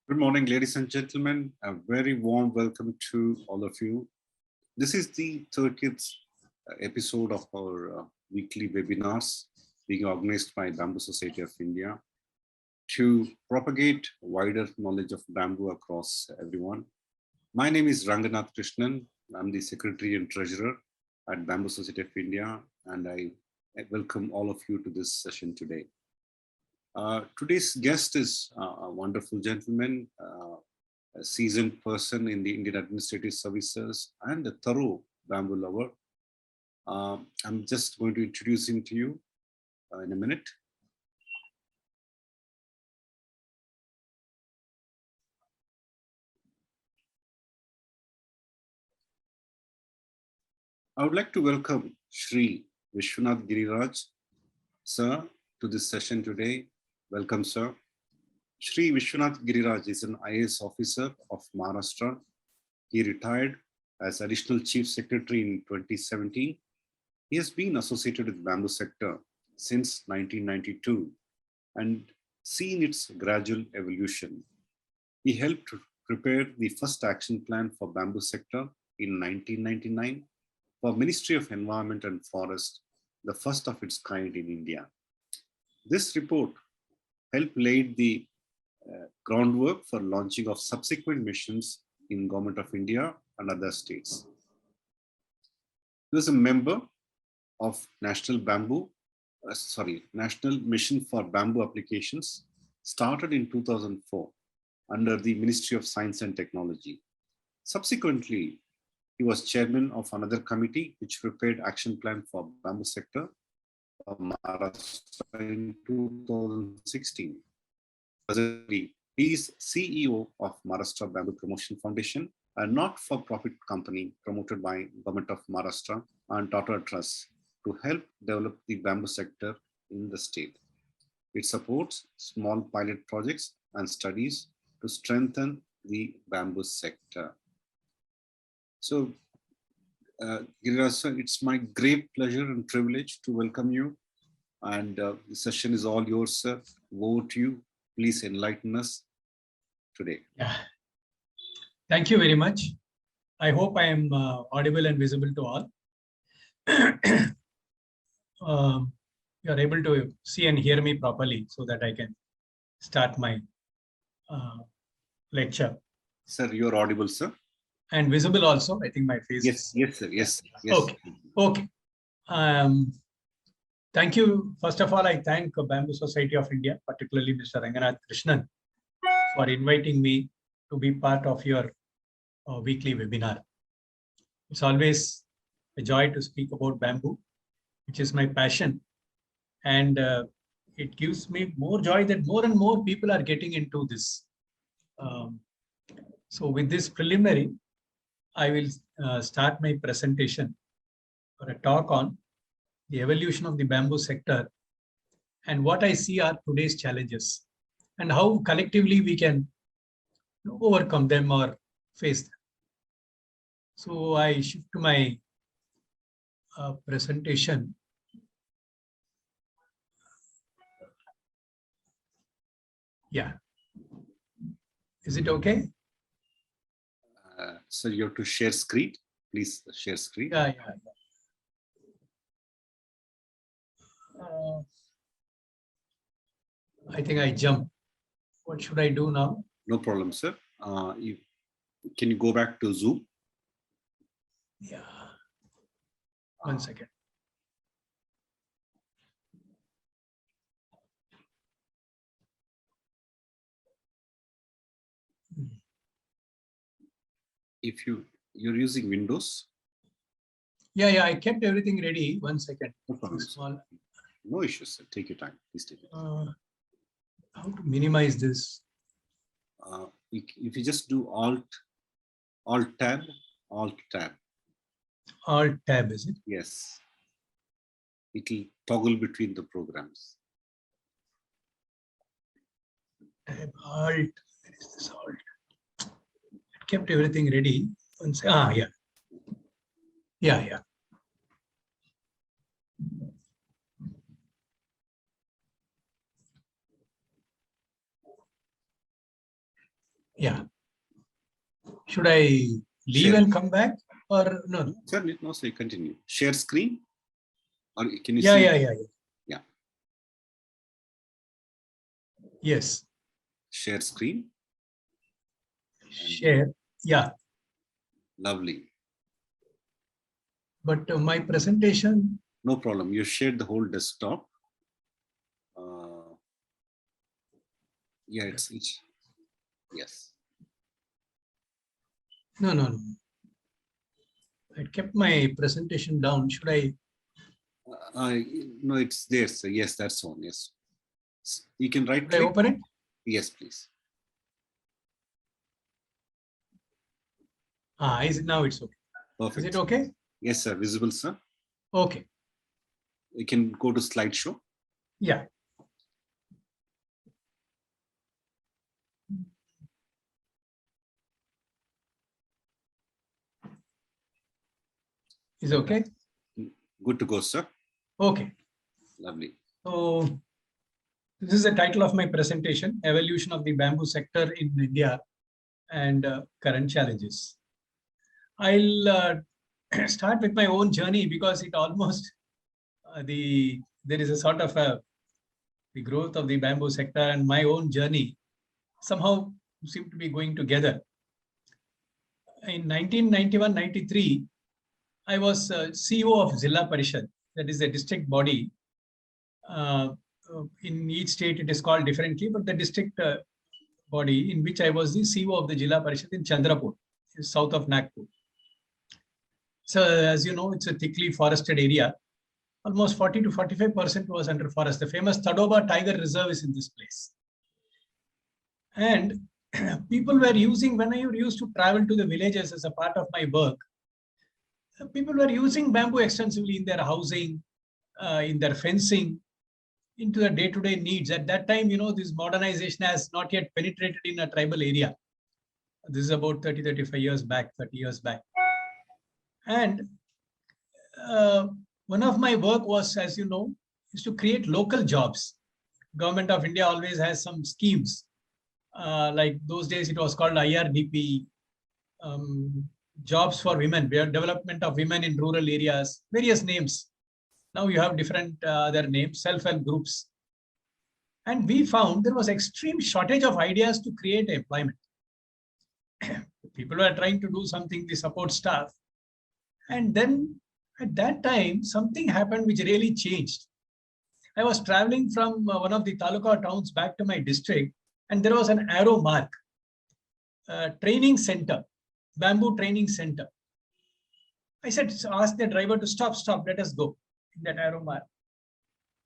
Good morning, ladies and gentlemen. A very warm welcome to all of you. This is the 30th episode of our weekly webinars being organized by Bamboo Society of India to propagate wider knowledge of bamboo across everyone. My name is Ranganath Krishnan. I'm the Secretary and Treasurer at Bamboo Society of India, and I welcome all of you to this session today. Today's guest is a wonderful gentleman, a seasoned person in the Indian Administrative Services and a thorough bamboo lover. I'm just going to introduce him to you in a minute. I would like to welcome Shri Viswanath Giriraj, sir, to this session today. Welcome, sir. Shri Viswanath Giriraj is an IAS officer of Maharashtra. He retired as Additional Chief Secretary in 2017. He has been associated with the bamboo sector since 1992 and seen its gradual evolution. He helped prepare the first action plan for bamboo sector in 1999 for Ministry of Environment and Forest, the first of its kind in India. This report helped lay the groundwork for launching of subsequent missions in Government of India and other states. He was a member of National Mission for Bamboo Applications, started in 2004 under the Ministry of Science and Technology. Subsequently, he was chairman of another committee which prepared action plan for bamboo sector for Maharashtra in 2016. Presently, he is CEO of Maharashtra Bamboo Promotion Foundation, a not-for-profit company promoted by Government of Maharashtra and Tata Trust to help develop the bamboo sector in the state. It supports small pilot projects and studies to strengthen the bamboo sector. So, Giriraj sir, it's my great pleasure and privilege to welcome you. And the session is all yours, sir. Over to you. Please enlighten us today. Yeah. Thank you very much. I hope I am audible and visible to all. You are able to see and hear me properly so that I can start my lecture. Sir, you are audible, sir. And visible also. I think my face. Yes, sir. Yes. Okay. Thank you. First of all, I thank Bamboo Society of India, particularly Mr. Ranganath Krishnan, for inviting me to be part of your weekly webinar. It's always a joy to speak about bamboo, which is my passion. And it gives me more joy that more and more people are getting into this. So with this preliminary, I will start my presentation for a talk on the evolution of the bamboo sector and what I see are today's challenges and how collectively we can overcome them or face them. So I shift to my presentation. Yeah. Is it okay? So you have to share screen. Please share screen. Yeah. I think I jumped. What should I do now? No problem, sir. Can you go back to Zoom? Yeah. 1 second. If you're using Windows. Yeah. I kept everything ready. 1 second. No problem. No issues, sir. Take your time. Please take your time. How to minimize this? If you just do Alt tab. Alt tab, is it? Yes. It will toggle between the programs. Tab Alt. Where is this Alt? I kept everything ready. Yeah. Yeah. Should I leave Share. and come back or no? Sir, no, so you continue. Share screen, or can you Yeah, see? yeah. Yeah. Yes. Share screen. Share. Yeah. Lovely. But my presentation. No problem. You shared the whole desktop. Yeah, it's yes. No. I kept my presentation down. Should I? No, it's there, sir. Yes, that's on. Yes. You can right Should I click. open it? Yes, please. Now it's okay. Perfect. Is it okay? Yes, sir. Visible, sir. Okay. You can go to slideshow. Yeah. Is it okay? Good to go, sir. Okay. Lovely. So this is the title of my presentation, Evolution of the Bamboo Sector in India and Current Challenges. I'll start with my own journey because it almost, there is a sort of the growth of the bamboo sector and my own journey somehow seem to be going together. In 1991-93, I was CEO of Zilla Parishad, that is a district body. In each state, it is called differently, but the district body in which I was the CEO of the Zilla Parishad in Chandrapur, south of Nagpur. So, as you know, it's a thickly forested area. Almost 40 to 45% was under forest. The famous Tadoba Tiger Reserve is in this place. And people were using, when I used to travel to the villages as a part of my work, people were using bamboo extensively in their housing, in their fencing, into the day-to-day needs. At that time, this modernization has not yet penetrated in a tribal area. This is about 35 years back, 30 years back. And one of my work was, as you know, is to create local jobs. Government of India always has some schemes. Like those days, it was called IRDP, jobs for women, development of women in rural areas, various names. Now you have different other names, self-help groups. And we found there was extreme shortage of ideas to create employment. People were trying to do something, the support staff. And then at that time, something happened which really changed. I was traveling from one of the taluka towns back to my district, and there was an arrow mark, training center, bamboo training center. I said, ask the driver to stop, let us go in that arrow mark.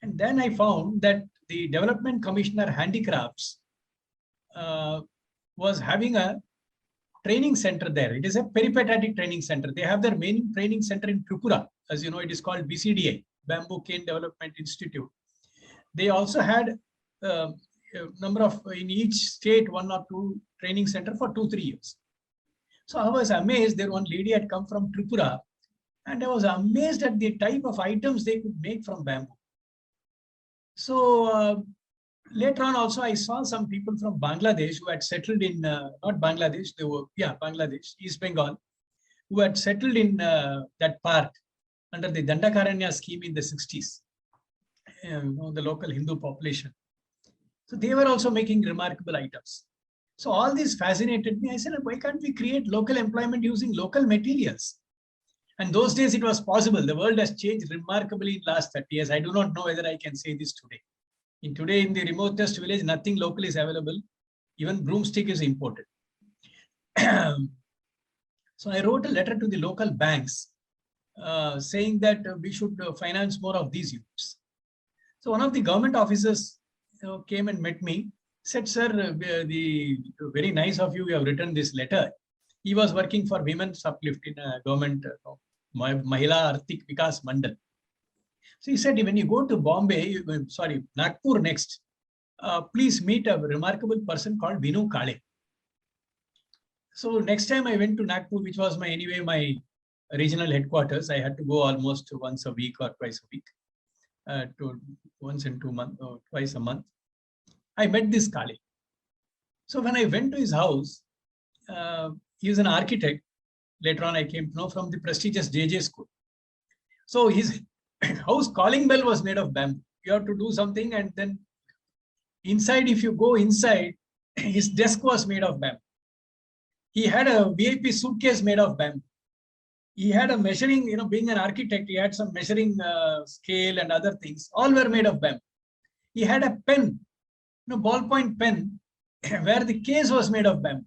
And then I found that the Development Commissioner Handicrafts was having a training center there. It is a peripatetic training center. They have their main training center in Tripura. As you know, it is called BCDI, Bamboo Cane Development Institute. They also had a number of, in each state, 1 or 2 training center for 2-3 years. So I was amazed. There one lady had come from Tripura, and I was amazed at the type of items they could make from bamboo. So later on also, I saw some people from Bangladesh who had settled in, not Bangladesh, they were, Bangladesh, East Bengal, who had settled in that part under the Dandakaranya scheme in the 60s, the local Hindu population. So they were also making remarkable items. So all this fascinated me. I said, why can't we create local employment using local materials? And those days it was possible. The world has changed remarkably in the last 30 years. I do not know whether I can say this today. Today, in the remotest village, nothing local is available. Even broomstick is imported. So I wrote a letter to the local banks saying that we should finance more of these units. So one of the government officers came and met me, said, sir, very nice of you, you have written this letter. He was working for Women's Uplift in a government, Mahila Arthik Vikas Mandal. So he said, when you go to Nagpur next, please meet a remarkable person called Vinu Kale. So next time I went to Nagpur, which was my regional headquarters, I had to go almost once a week or twice a week, to once in 2 months or twice a month. I met this Kale. So when I went to his house, he is an architect. Later on, I came to know from the prestigious JJ school. So his house calling bell was made of bamboo. You have to do something, and then inside, if you go inside, his desk was made of bamboo. He had a VIP suitcase made of bamboo. He had a measuring, being an architect, he had some measuring scale and other things. All were made of bamboo. He had a pen, ballpoint pen, where the case was made of bamboo.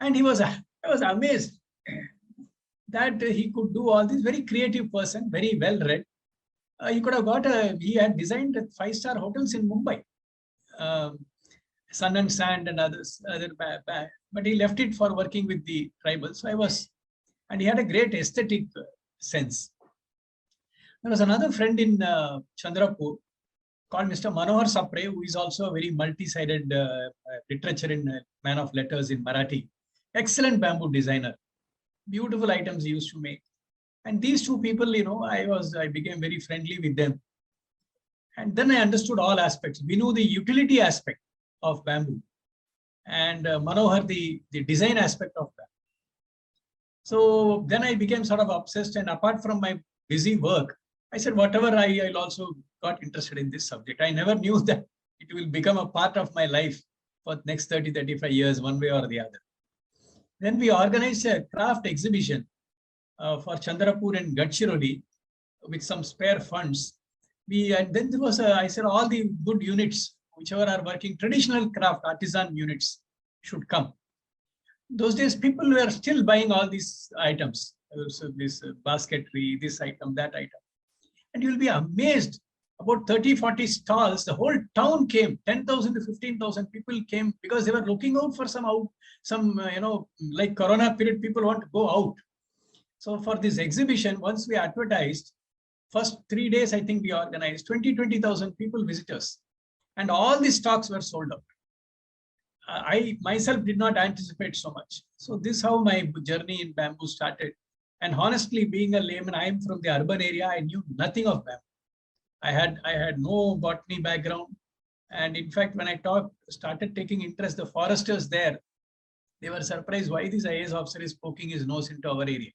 And I was amazed that he could do all this. Very creative person, very well read. He could have he had designed 5-star hotels in Mumbai, Sun and Sand and others, but he left it for working with the tribals. So and he had a great aesthetic sense. There was another friend in Chandrapur called Mr. Manohar Sapre, who is also a very multi-sided literature in man of letters in Marathi. Excellent bamboo designer. Beautiful items he used to make. And these two people, I became very friendly with them. And then I understood all aspects. We knew the utility aspect of bamboo, and Manohar, the design aspect of bamboo. So then I became sort of obsessed, and apart from my busy work, I said, whatever, I'll also got interested in this subject. I never knew that it will become a part of my life for the next 30, 35 years, one way or the other. Then we organized a craft exhibition for Chandrapur and Gadchiroli with some spare funds. And then there was I said, all the good units, whichever are working, traditional craft, artisan units should come. Those days, people were still buying all these items. So this basketry, this item, that item. And you'll be amazed, about 30, 40 stalls, the whole town came, 10,000 to 15,000 people came because they were looking out for like Corona period, people want to go out. So for this exhibition, once we advertised, first 3 days, I think we organized 20,000 people visitors, and all the stocks were sold out. I myself did not anticipate so much. So this is how my journey in bamboo started. And honestly, being a layman, I am from the urban area. I knew nothing of bamboo. I had no botany background. And in fact, when I started taking interest, the foresters there, they were surprised why this IAS officer is poking his nose into our area.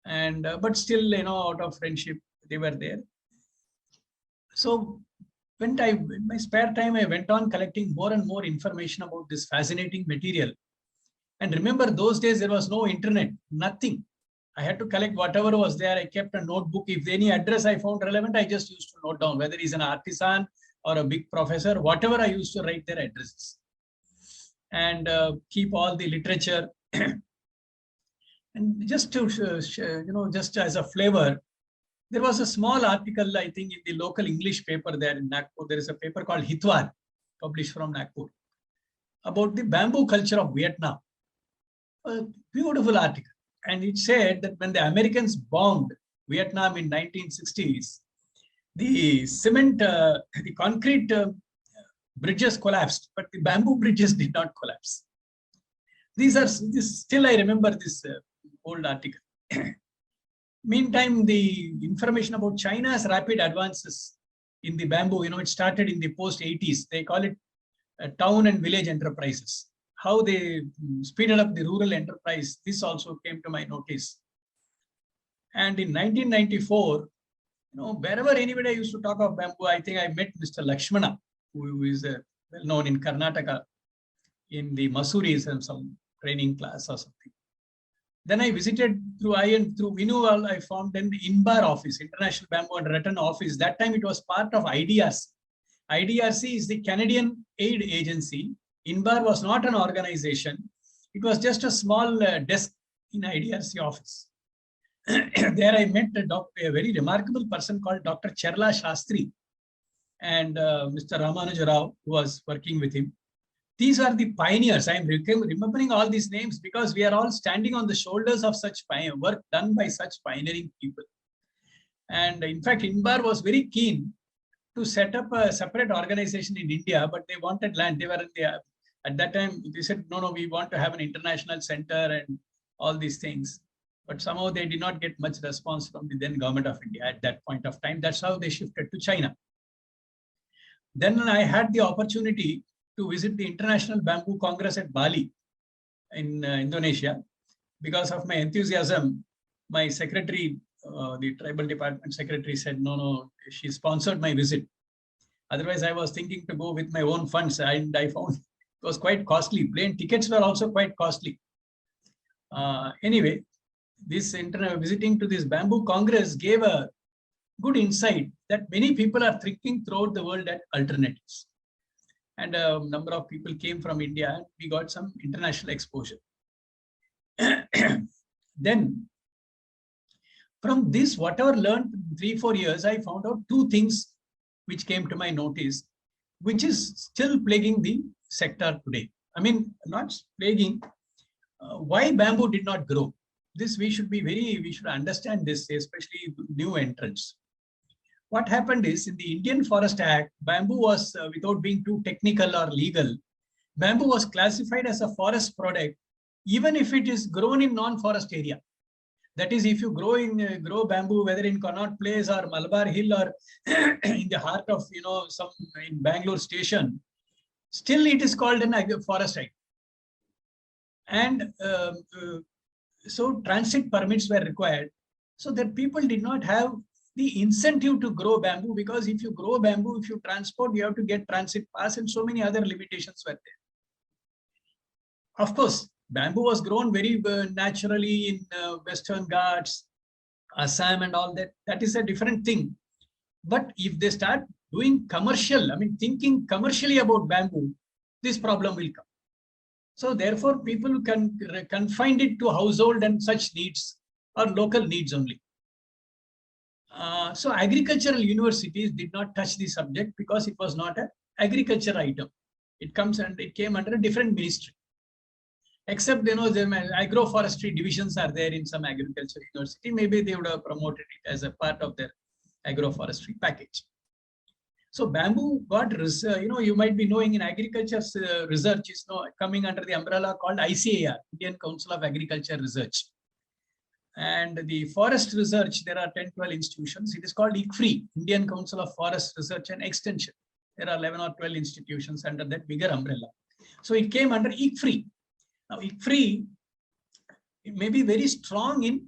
And but still, out of friendship, they were there. So in my spare time, I went on collecting more and more information about this fascinating material. And remember, those days there was no internet, nothing. I had to collect whatever was there. I kept a notebook. If any address I found relevant, I just used to note down whether he's an artisan or a big professor, whatever, I used to write their addresses and keep all the literature. And just to, just as a flavor, there was a small article, I think, in the local English paper there in Nagpur. There is a paper called Hitwar, published from Nagpur, about the bamboo culture of Vietnam. A beautiful article. And it said that when the Americans bombed Vietnam in 1960s, the concrete bridges collapsed, but the bamboo bridges did not collapse. Still I remember this old article. Meantime, the information about China's rapid advances in the bamboo, it started in the post-80s. They call it town and village enterprises. How they speeded up the rural enterprise, this also came to my notice. And in 1994, wherever anybody used to talk of bamboo, I think I met Mr. Lakshmana, who is well known in Karnataka, in the Masuris and some training class or something. Then I visited through Vinuval, I formed an INBAR office, International Bamboo and Rattan Office. That time it was part of IDRC. IDRC is the Canadian Aid Agency. INBAR was not an organization. It was just a small desk in IDRC office. There I met a very remarkable person called Dr. Cherla Shastri and Mr. Ramanuja Rao, who was working with him. These are the pioneers. I am remembering all these names because we are all standing on the shoulders of such work done by such pioneering people. And in fact, INBAR was very keen to set up a separate organization in India, but they wanted land. They were at that time, they said, no, we want to have an international center and all these things. But somehow they did not get much response from the then government of India at that point of time. That's how they shifted to China. Then I had the opportunity to visit the International Bamboo Congress at Bali in Indonesia. Because of my enthusiasm, my secretary, the tribal department secretary said, no, she sponsored my visit. Otherwise, I was thinking to go with my own funds, and I found it was quite costly. Plane tickets were also quite costly. Anyway, this visiting to this Bamboo Congress gave a good insight that many people are thinking throughout the world at alternatives. And a number of people came from India, and we got some international exposure. Then, from this, whatever learned in 3-4 years, I found out two things which came to my notice, which is still plaguing the sector today. I mean, not plaguing. Why bamboo did not grow? This we should understand this, especially new entrants. What happened is, in the Indian Forest Act, bamboo was, without being too technical or legal, bamboo was classified as a forest product, even if it is grown in non-forest area. That is, if you grow bamboo, whether in Connaught Place or Malabar Hill or in the heart of, some in Bangalore station, still it is called an forest item. And so transit permits were required, so that people did not have the incentive to grow bamboo, because if you grow bamboo, if you transport, you have to get transit pass, and so many other limitations were there. Of course, bamboo was grown very naturally in Western Ghats, Assam and all that. That is a different thing. But if they start doing commercial, thinking commercially about bamboo, this problem will come. So therefore, people can confine it to household and such needs or local needs only. So agricultural universities did not touch the subject because it was not an agriculture item. It came under a different ministry. Except, the agroforestry divisions are there in some agriculture university. Maybe they would have promoted it as a part of their agroforestry package. So bamboo got, you might be knowing, in agriculture research is coming under the umbrella called ICAR, Indian Council of Agriculture Research. And the forest research, there are 10-12 institutions. It is called ICFRI, Indian Council of Forest Research and Extension. There are 11 or 12 institutions under that bigger umbrella. So it came under ICFRI. Now, ICFRI may be very strong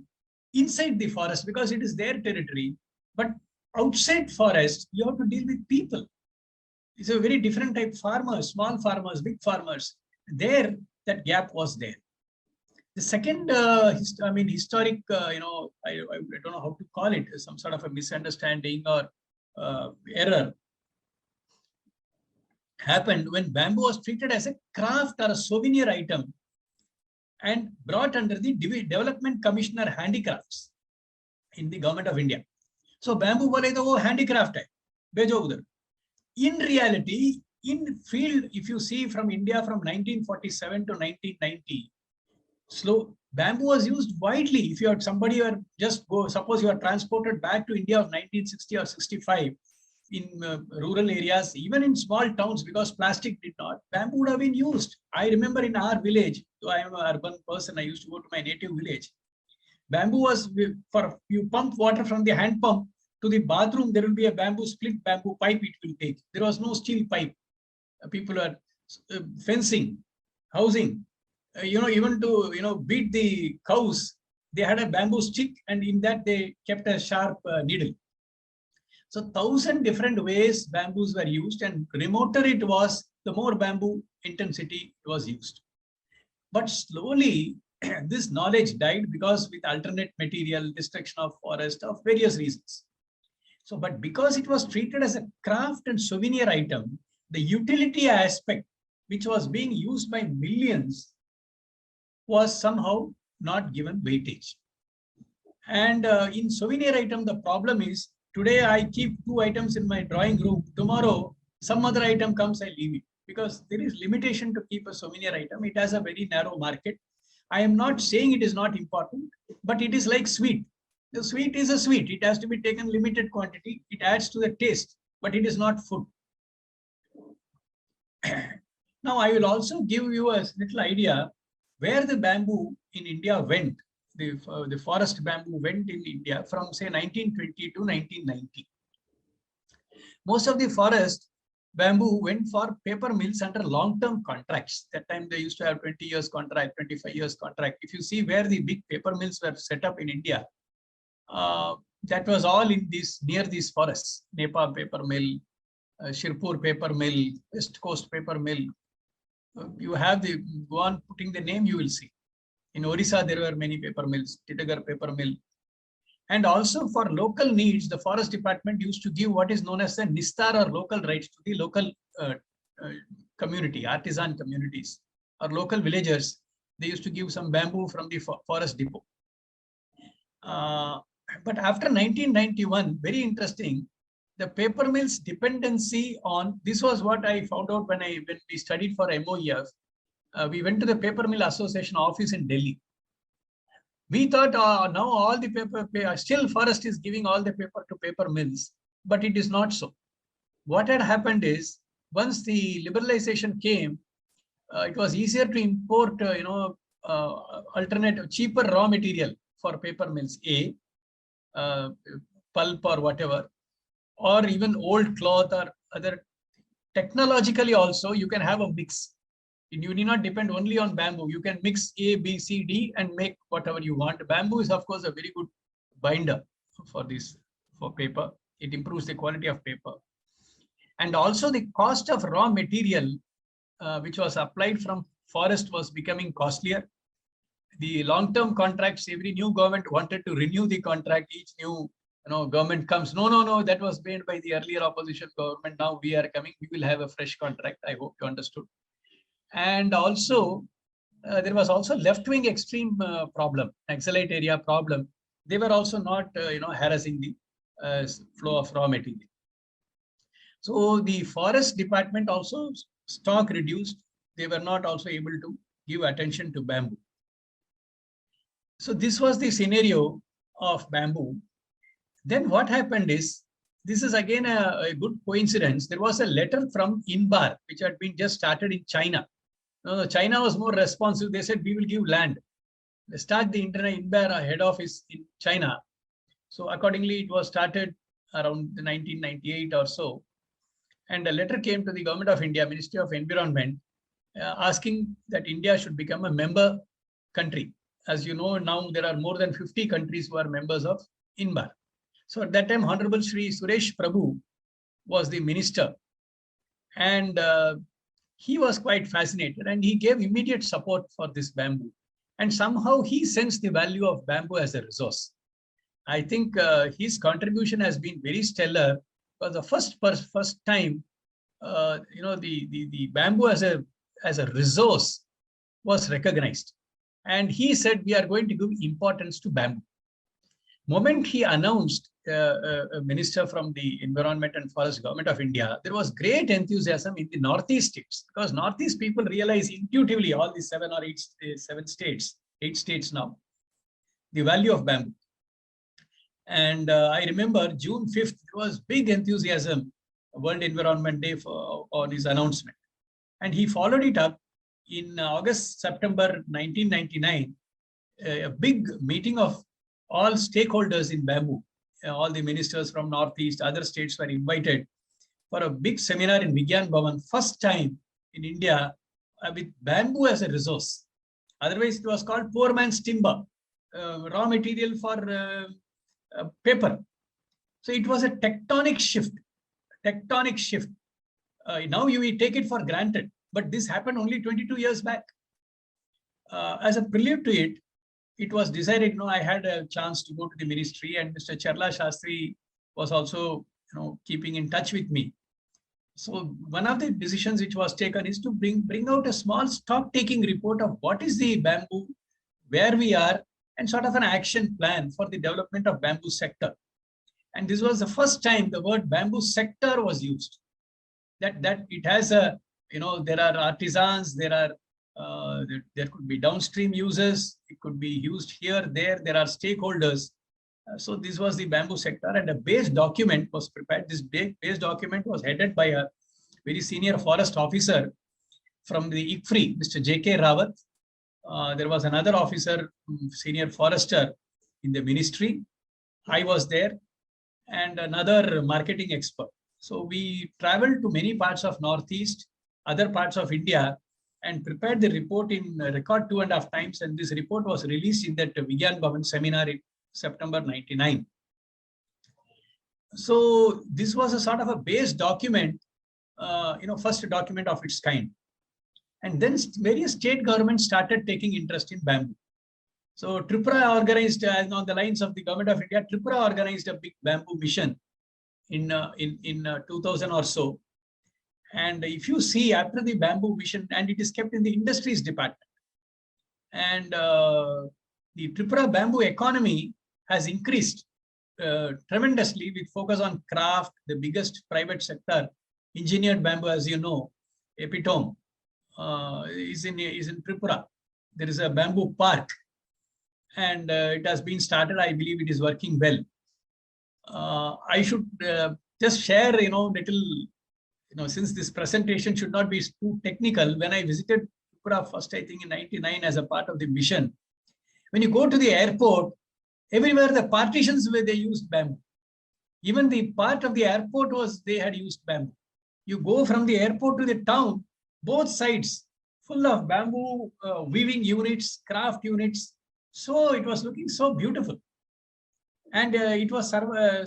inside the forest because it is their territory, but outside forest, you have to deal with people. It's a very different type of farmers, small farmers, big farmers. There, that gap was there. The second, historic, I don't know how to call it, some sort of a misunderstanding or error happened when bamboo was treated as a craft or a souvenir item and brought under the Development Commissioner Handicrafts in the government of India. So bamboo bole to wo handicraft hai, bejo udhar. In reality, in field, if you see from India from 1947 to 1990, bamboo was used widely. If you had somebody or just go, suppose you are transported back to India of 1960 or 65 in rural areas, even in small towns, because plastic did not, bamboo would have been used. I remember in our village, so I am an urban person, I used to go to my native village. Bamboo was, for you pump water from the hand pump to the bathroom, there will be a split bamboo pipe it will take. There was no steel pipe. People are fencing, housing, even to, beat the cows, they had a bamboo stick, and in that they kept a sharp needle. So 1,000 different ways bamboos were used, and remoter it was, the more bamboo intensity was used. But slowly, this knowledge died because with alternate material, destruction of forest, of various reasons. So, but because it was treated as a craft and souvenir item, the utility aspect, which was being used by millions, was somehow not given weightage. And in souvenir item, the problem is, today I keep 2 items in my drawing room. Tomorrow, some other item comes, I leave it. Because there is limitation to keep a souvenir item. It has a very narrow market. I am not saying it is not important, but it is like sweet. The sweet is a sweet. It has to be taken limited quantity. It adds to the taste, but it is not food. Now, I will also give you a little idea where the bamboo in India went. The forest bamboo went in India from, say, 1920 to 1990. Most of the forest bamboo went for paper mills under long-term contracts. That time they used to have 20 years contract, 25 years contract. If you see where the big paper mills were set up in India, that was all in these near these forests. Nepal paper mill, Shirpur paper mill, West Coast paper mill. You have the go on putting the name, you will see. In Orissa, there were many paper mills, Titagar paper mill. And also for local needs, the forest department used to give what is known as the Nistar or local rights to the local community, artisan communities or local villagers. They used to give some bamboo from the forest depot. But after 1991, very interesting, the paper mill's dependency on, this was what I found out when we studied for MOEF. We went to the Paper Mill Association office in Delhi. We thought now all the paper, still forest is giving all the paper to paper mills, but it is not so. What had happened is, once the liberalization came, it was easier to import, alternative, cheaper raw material for paper mills, pulp or whatever, or even old cloth or other. Technologically also, you can have a mix. You need not depend only on bamboo. You can mix A, B, C, D and make whatever you want. Bamboo is, of course, a very good binder for paper. It improves the quality of paper. And also the cost of raw material, which was applied from forest, was becoming costlier. The long-term contracts, every new government wanted to renew the contract. Each new government comes, no, that was made by the earlier opposition government. Now we are coming, we will have a fresh contract. I hope you understood. And also, there was also left-wing extreme problem, Naxalite area problem. They were also not, harassing the flow of raw material. So the forest department also stock reduced. They were not also able to give attention to bamboo. So this was the scenario of bamboo. Then what happened is, this is again a good coincidence. There was a letter from Inbar, which had been just started in China. China was more responsive. They said, we will give land. They start the Inbar head office in China. So accordingly, it was started around 1998 or so. And a letter came to the Government of India, Ministry of Environment, asking that India should become a member country. As you know, now there are more than 50 countries who are members of Inbar. So at that time, Honorable Shri Suresh Prabhu was the minister. And he was quite fascinated and he gave immediate support for this bamboo. And somehow he sensed the value of bamboo as a resource. I think his contribution has been very stellar. For the first time, the bamboo as a resource was recognized. And he said, we are going to give importance to bamboo. Moment he announced a minister from the Environment and Forest Government of India, there was great enthusiasm in the Northeast states, because Northeast people realize intuitively, all the 8 states now, the value of bamboo. And I remember June 5th, there was big enthusiasm, World Environment Day on his announcement. And he followed it up in September 1999, a big meeting of all stakeholders in bamboo. All the ministers from Northeast, other states were invited for a big seminar in Vigyan Bhavan, first time in India with bamboo as a resource. Otherwise, it was called poor man's timber, raw material for paper. So it was a tectonic shift. Now we take it for granted, but this happened only 22 years back. As a prelude to it, it was decided, I had a chance to go to the ministry, and Mr. Charla Shastri was also, keeping in touch with me. So one of the decisions which was taken is to bring out a small stock taking report of what is the bamboo, where we are, and sort of an action plan for the development of bamboo sector. And this was the first time the word bamboo sector was used. That it has a, there are artisans, there could be downstream users, it could be used here, there are stakeholders. So this was the bamboo sector, and a base document was prepared. This base document was headed by a very senior forest officer from the ICFRI, Mr. J.K. Rawat. There was another officer, senior forester in the ministry. I was there, and another marketing expert. So we traveled to many parts of Northeast, other parts of India, and prepared the report in record 2.5 times. And this report was released in that Vigyan Bhavan seminar in September 99. So this was a sort of a base document, first document of its kind. And then various state governments started taking interest in bamboo. So Tripura organized, on the lines of the government of India, Tripura organized a big bamboo mission in 2000 or so. And if you see after the bamboo mission, and it is kept in the industries department, and the Tripura bamboo economy has increased tremendously with focus on craft, the biggest private sector. Engineered bamboo, as you know, epitome is in Tripura. There is a bamboo park, and it has been started. I believe it is working well. I should just share, little, since this presentation should not be too technical. When I visited Tripura first, I think in 99 as a part of the mission, when you go to the airport, everywhere the partitions where they used bamboo. Even the part of the airport they had used bamboo. You go from the airport to the town, both sides full of bamboo weaving units, craft units. So it was looking so beautiful. And it was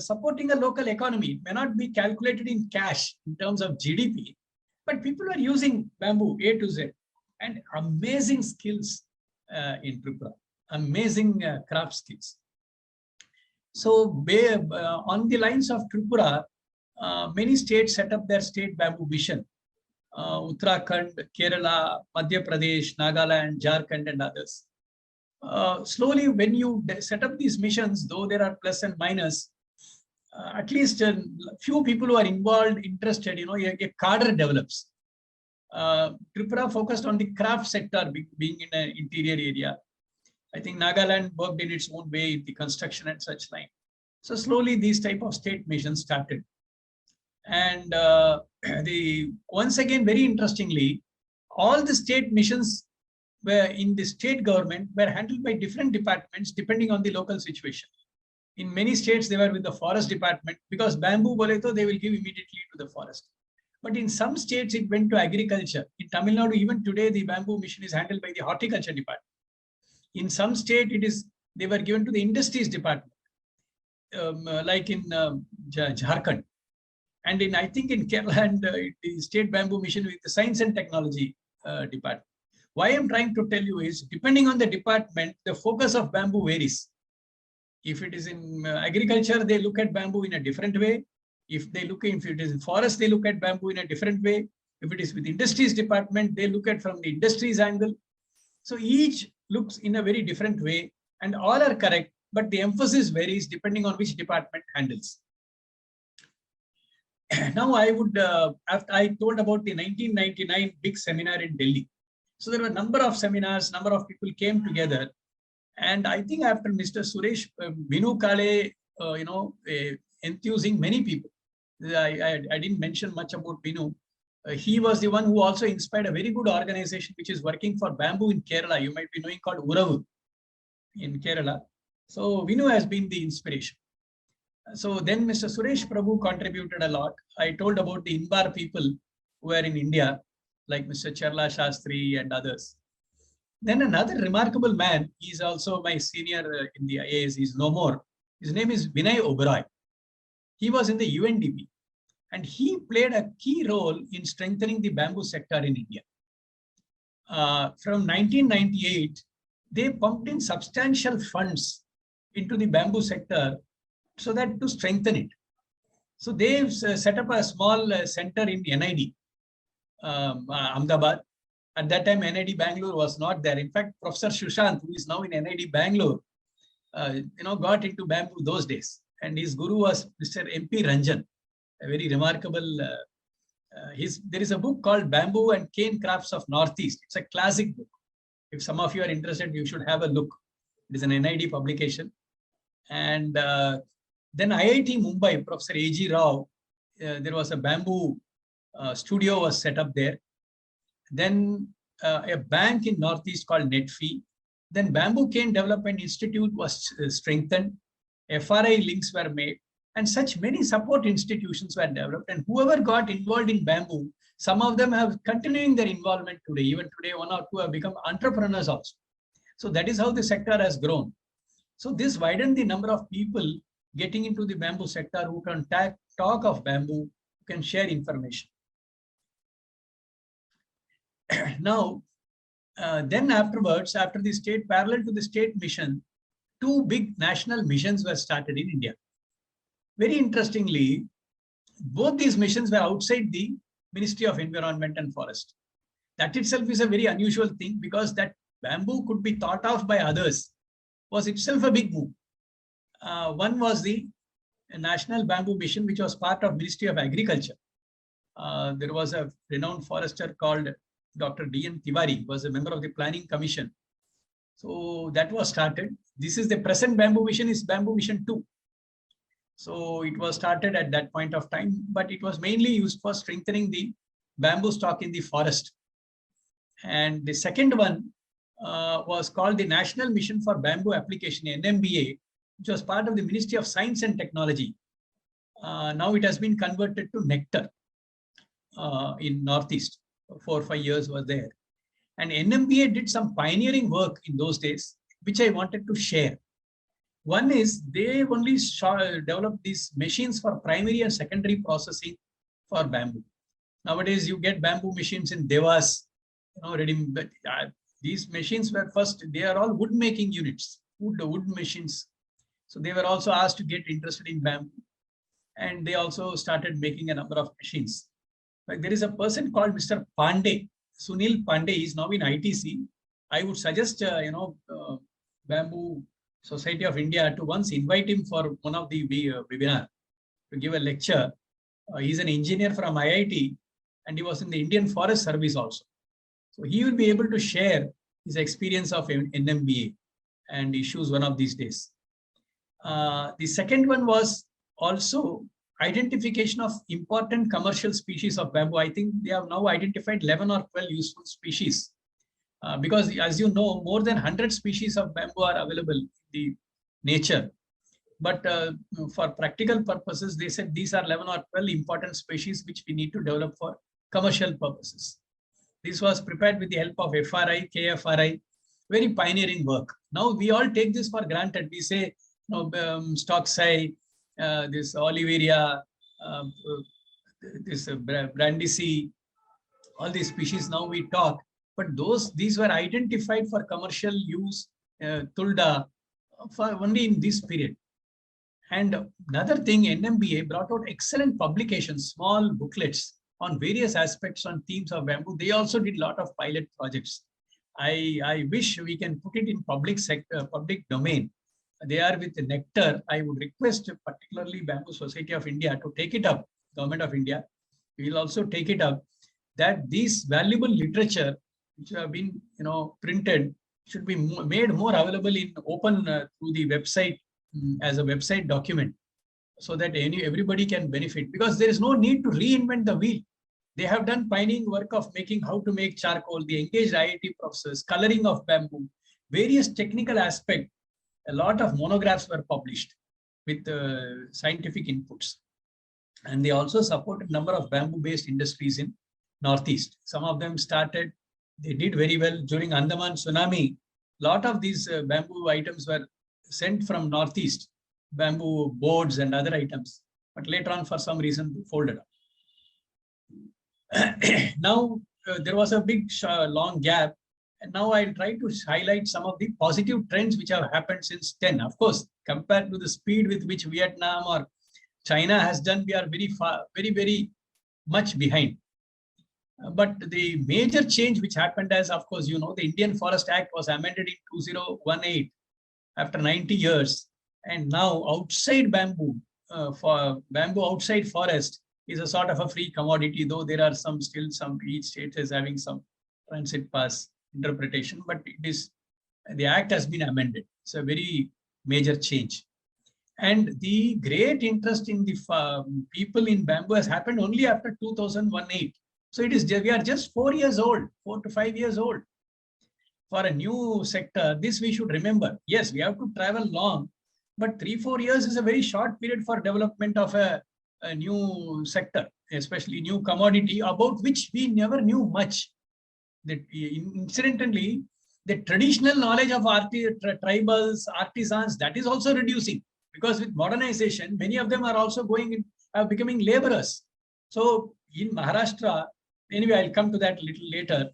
supporting a local economy. It may not be calculated in cash in terms of GDP, but people are using bamboo A to Z. And amazing skills in Tripura, amazing craft skills. So on the lines of Tripura, many states set up their state bamboo mission. Uttarakhand, Kerala, Madhya Pradesh, Nagaland, Jharkhand, and others. Slowly, when you set up these missions, though there are plus and minus, at least a few people who are involved, interested, a cadre develops. Tripura focused on the craft sector, being in an interior area. I think Nagaland worked in its own way in the construction and such line. So slowly these type of state missions started. And once again, very interestingly, all the state missions were in the state government were handled by different departments depending on the local situation. In many states, they were with the forest department because bamboo boleto, they will give immediately to the forest. But in some states, it went to agriculture. In Tamil Nadu, even today, the bamboo mission is handled by the horticulture department. In some state, they were given to the industries department, like in Jharkhand. And I think in Kerala and the state bamboo mission with the science and technology department. Why I'm trying to tell you is, depending on the department, the focus of bamboo varies. If it is in agriculture, they look at bamboo in a different way. If it is in forest, they look at bamboo in a different way. If it is with industries department, they look at from the industries angle. So each looks in a very different way, and all are correct, but the emphasis varies depending on which department handles. Now I told about the 1999 big seminar in Delhi. So there were a number of seminars, number of people came together. And I think after Mr. Suresh, Vinu Kale, enthusing many people. I didn't mention much about Vinu. He was the one who also inspired a very good organization which is working for bamboo in Kerala. You might be knowing, called Uravu in Kerala. So Vinu has been the inspiration. So then Mr. Suresh Prabhu contributed a lot. I told about the Inbar people who are in India, like Mr. Charla Shastri and others. Then another remarkable man, he's also my senior in the IAS, he's no more. His name is Vinay Oberoi. He was in the UNDP and he played a key role in strengthening the bamboo sector in India. From 1998, they pumped in substantial funds into the bamboo sector so that to strengthen it. So they've set up a small center in NID, Ahmedabad. At that time, NID Bangalore was not there. In fact, Professor Shushant, who is now in NID Bangalore, got into bamboo those days. And his guru was Mr. MP Ranjan, a very remarkable. There is a book called Bamboo and Cane Crafts of Northeast. It's a classic book. If some of you are interested, you should have a look. It is an NID publication. And then IIT Mumbai, Professor A.G. Rao, there was a bamboo studio was set up there. Then a bank in Northeast called Netfee. Then Bamboo Cane Development Institute was strengthened. FRI links were made. And such many support institutions were developed, and whoever got involved in bamboo, some of them have continuing their involvement today. Even today, one or two have become entrepreneurs also. So that is how the sector has grown. So this widened the number of people getting into the bamboo sector who can talk of bamboo, who can share information. Now, then afterwards, after the state, parallel to the state mission, two big national missions were started in India. Very interestingly, both these missions were outside the Ministry of Environment and Forest. That itself is a very unusual thing, because that bamboo could be thought of by others was itself a big move. One was the National Bamboo Mission, which was part of Ministry of Agriculture. There was a renowned forester called Dr. D.N. Tiwari, was a member of the Planning Commission. So that was started. This is the present Bamboo Mission, is Bamboo Mission 2. So it was started at that point of time, but it was mainly used for strengthening the bamboo stock in the forest. And the second one was called the National Mission for Bamboo Application, NMBA, which was part of the Ministry of Science and Technology. Now it has been converted to Nectar in Northeast. 4 or 5 years was there. And NMBA did some pioneering work in those days, which I wanted to share. One is they only developed these machines for primary and secondary processing for bamboo. Nowadays, you get bamboo machines in Devas, ready. But these machines were first, they are all wood making units, wood machines. So they were also asked to get interested in bamboo. And they also started making a number of machines. Like there is a person called Mr. Pandey, Sunil Pandey is now in ITC. I would suggest, Bamboo Society of India to once invite him for one of the webinar to give a lecture. He's an engineer from IIT and he was in the Indian Forest Service also. So he will be able to share his experience of NMBA and issues one of these days. The second one was also identification of important commercial species of bamboo. I think they have now identified 11 or 12 useful species. Because as you know, more than 100 species of bamboo are available in the nature. But for practical purposes, they said these are 11 or 12 important species which we need to develop for commercial purposes. This was prepared with the help of FRI, KFRI, very pioneering work. Now we all take this for granted. We say, Stocksai, this Oliveria, this Brandisi, all these species now we talk. But these were identified for commercial use, Tulda, for only in this period. And another thing, NMBA brought out excellent publications, small booklets on various aspects on themes of bamboo. They also did a lot of pilot projects. I wish we can put it in public sector, public domain. They are with Nectar. I would request particularly Bamboo Society of India to take it up, Government of India. We will also take it up that these valuable literature which have been printed should be made more available in open through the website as a website document so that everybody can benefit, because there is no need to reinvent the wheel. They have done pioneering work of making how to make charcoal, the engaged IIT professors, coloring of bamboo, various technical aspects. A lot of monographs were published with scientific inputs. And they also supported a number of bamboo-based industries in Northeast. Some of them started, they did very well during Andaman tsunami. A lot of these bamboo items were sent from Northeast, bamboo boards and other items. But later on, for some reason, folded up. Now, there was a big, long gap. And now I'll try to highlight some of the positive trends which have happened since 10. Of course, compared to the speed with which Vietnam or China has done, we are very far, very, very much behind. But the major change which happened as, of course, the Indian Forest Act was amended in 2018 after 90 years. And now outside bamboo, for bamboo outside forest is a sort of a free commodity, though there are each state is having some transit pass interpretation, but the act has been amended. It's a very major change. And the great interest in the people in bamboo has happened only after 2018. So we are just 4 years old, 4 to 5 years old. For a new sector, this we should remember. Yes, we have to travel long, But 3-4 years is a very short period for development of a new sector, especially new commodity about which we never knew much. That incidentally, the traditional knowledge of tribals, artisans, that is also reducing, because with modernization, many of them are also becoming laborers. So in Maharashtra, anyway, I'll come to that a little later.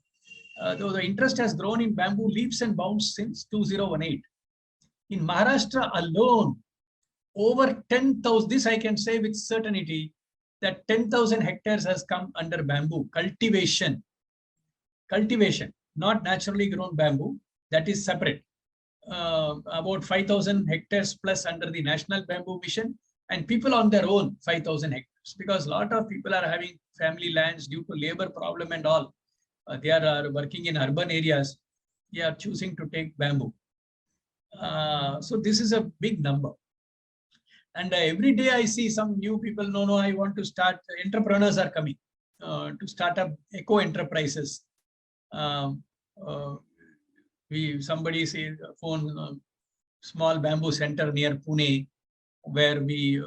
Though the interest has grown in bamboo leaps and bounds since 2018. In Maharashtra alone, over 10,000, this I can say with certainty, that 10,000 hectares has come under bamboo cultivation. Cultivation, not naturally grown bamboo, that is separate. About 5,000 hectares plus under the National Bamboo Mission, and people on their own 5,000 hectares, because a lot of people are having family lands due to labor problem and all. They are working in urban areas. They are choosing to take bamboo. So this is a big number. And every day I see some new people, no, I want to start, entrepreneurs are coming to start up eco enterprises. Somebody say phone small bamboo center near Pune, where we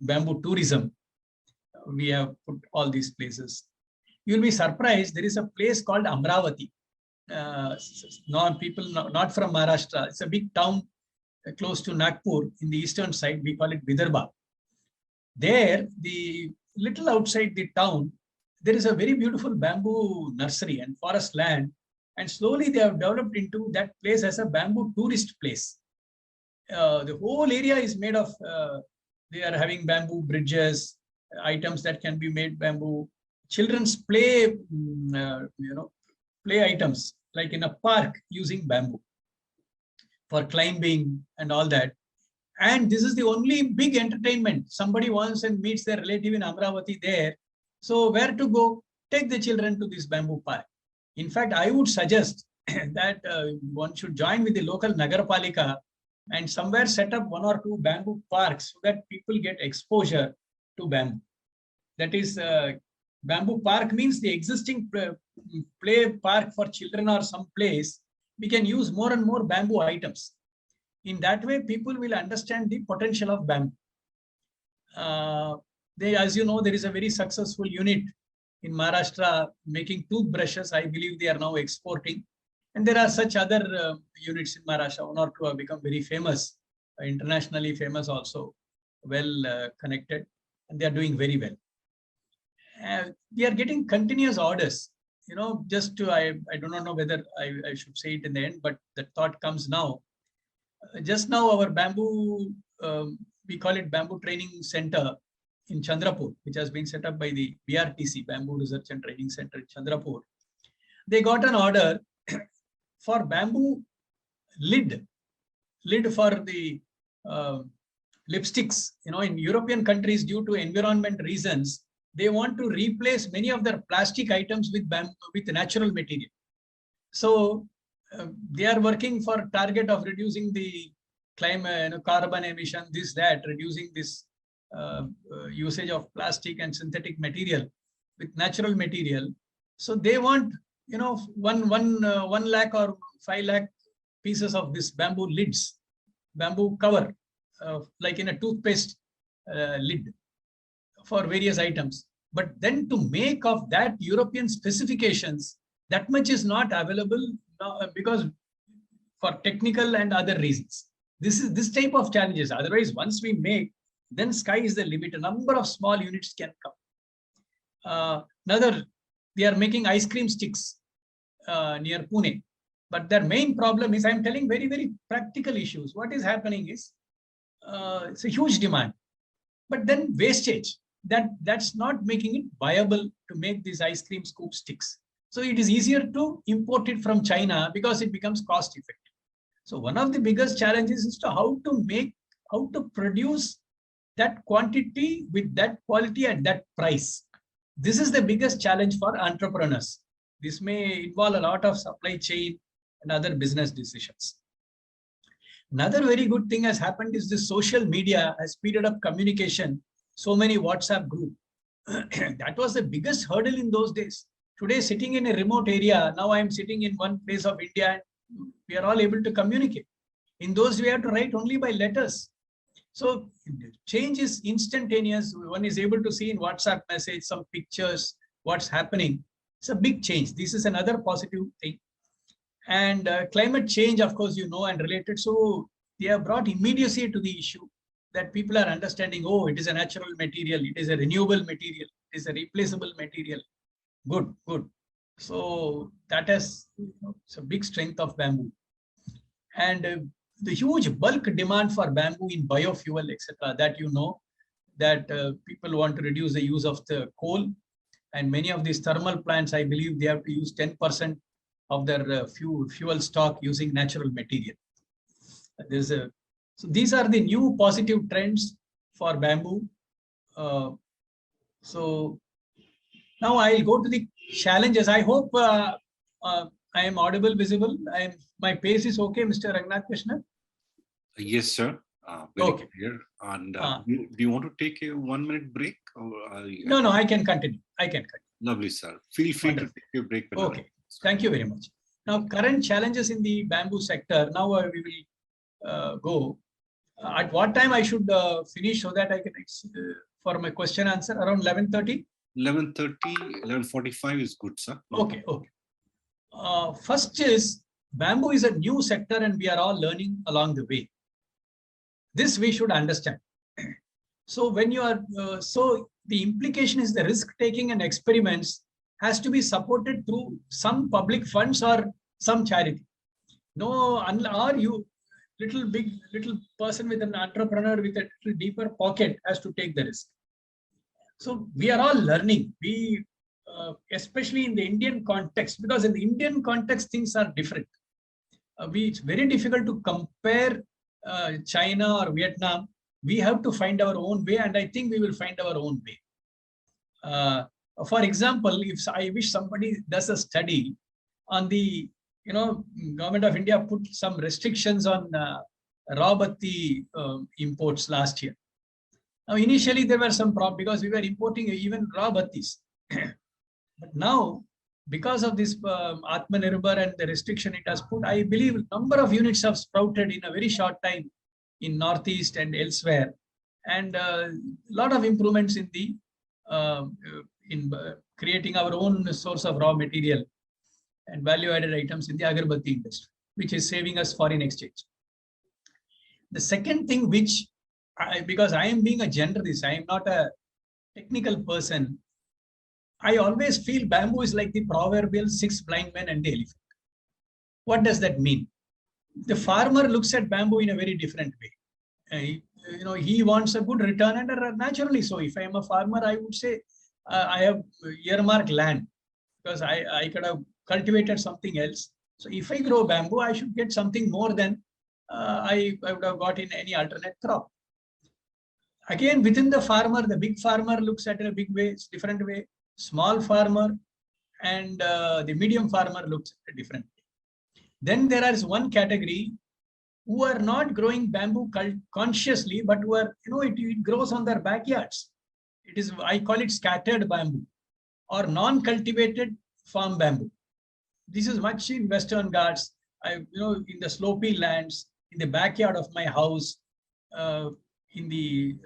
bamboo tourism, we have put all these places. You'll be surprised, there is a place called Amravati. People not from Maharashtra, it's a big town close to Nagpur in the eastern side, we call it Vidarbha. There, the little outside the town, there is a very beautiful bamboo nursery and forest land, and slowly they have developed into that place as a bamboo tourist place. The whole area is made of, they are having bamboo bridges, items that can be made bamboo, children's play, play items like in a park using bamboo for climbing and all that. And this is the only big entertainment. Somebody wants and meets their relative in Amravati there. So where to go? Take the children to this bamboo park. In fact, I would suggest that one should join with the local Nagarpalika and somewhere set up 1 or 2 bamboo parks so that people get exposure to bamboo. That is, bamboo park means the existing play park for children or some place, we can use more and more bamboo items. In that way, people will understand the potential of bamboo. As you know, there is a very successful unit in Maharashtra making toothbrushes. I believe they are now exporting. And there are such other units in Maharashtra, 1 or 2 have become very famous, internationally famous also, well connected, and they are doing very well. We are getting continuous orders. Just to, I do not know whether I should say it in the end, but the thought comes now. Just now, our bamboo, we call it Bamboo Training Center in Chandrapur, which has been set up by the BRTC, Bamboo Research and Training Center in Chandrapur. They got an order for bamboo lid for the lipsticks. In European countries, due to environment reasons, they want to replace many of their plastic items with bamboo, with natural material. So they are working for target of reducing the climate, carbon emission, this, that, reducing this usage of plastic and synthetic material with natural material. So they want, 1 lakh or 5 lakh pieces of this bamboo lids, bamboo cover, like in a toothpaste lid for various items. But then to make of that European specifications, that much is not available because for technical and other reasons. This type of challenges. Otherwise, once we make, then sky is the limit. A number of small units can come. They are making ice cream sticks near Pune. But their main problem is, I'm telling very, very practical issues. What is happening is, it's a huge demand. But then wastage, that's not making it viable to make these ice cream scoop sticks. So it is easier to import it from China because it becomes cost effective. So one of the biggest challenges is to how to produce that quantity with that quality at that price. This is the biggest challenge for entrepreneurs. This may involve a lot of supply chain and other business decisions. Another very good thing has happened is this social media has speeded up communication. So many WhatsApp groups. That was the biggest hurdle in those days. Today, sitting in a remote area, now I am sitting in one place of India, we are all able to communicate. In those, we have to write only by letters. So change is instantaneous. One is able to see in WhatsApp message, some pictures, what's happening. It's a big change. This is another positive thing. And climate change, of course, and related. So they have brought immediacy to the issue that people are understanding, oh, it is a natural material, it is a renewable material, it is a replaceable material. Good, good. So that is it's a big strength of bamboo. And the huge bulk demand for bamboo in biofuel, etc., that that people want to reduce the use of the coal. And many of these thermal plants, I believe they have to use 10% of their fuel stock using natural material. So these are the new positive trends for bamboo. So now I'll go to the challenges. I hope I am audible, visible. My pace is okay, Mr. Rangnath Krishnan? Yes, sir. Very Okay. clear. And do you want to take a 1 minute break? Or No, I can continue. Lovely, sir. Feel free to take your break. Okay. Thank you very much. Now, current challenges in the bamboo sector. Now we will go. At what time I should finish so that I can, for my question answer, around 11:30? 11:30, 11:45 is good, sir. Okay. First is, bamboo is a new sector and we are all learning along the way. This we should understand. So when you are, so the implication is the risk taking and experiments has to be supported through some public funds or some charity. No, or you, little person with an entrepreneur with a little deeper pocket has to take the risk. So we are all learning. We, especially in the Indian context, because in the Indian context, things are different. It's very difficult to compare China or Vietnam. We have to find our own way, and I think we will find our own way. For example, if I wish somebody does a study on the, Government of India put some restrictions on raw batti imports last year. Now, initially there were some problems because we were importing even raw battis. But now, because of this Atmanirbhar and the restriction it has put, I believe a number of units have sprouted in a very short time in Northeast and elsewhere. And a lot of improvements in the creating our own source of raw material and value-added items in the agarbatti industry, which is saving us foreign exchange. The second thing, which because I am being a generalist, I am not a technical person, I always feel bamboo is like the proverbial 6 blind men and the elephant. What does that mean? The farmer looks at bamboo in a very different way. He wants a good return, and naturally so. If I am a farmer, I would say I have earmarked land because I could have cultivated something else. So if I grow bamboo, I should get something more than I would have got in any alternate crop. Again, within the farmer, the big farmer looks at it in a big way, it's different way. Small farmer and the medium farmer looks at a different way. Then there is one category who are not growing bamboo consciously, but who are, it grows on their backyards. It is, I call it scattered bamboo or non-cultivated farm bamboo. This is much in Western Ghats, in the slopey lands, in the backyard of my house, in the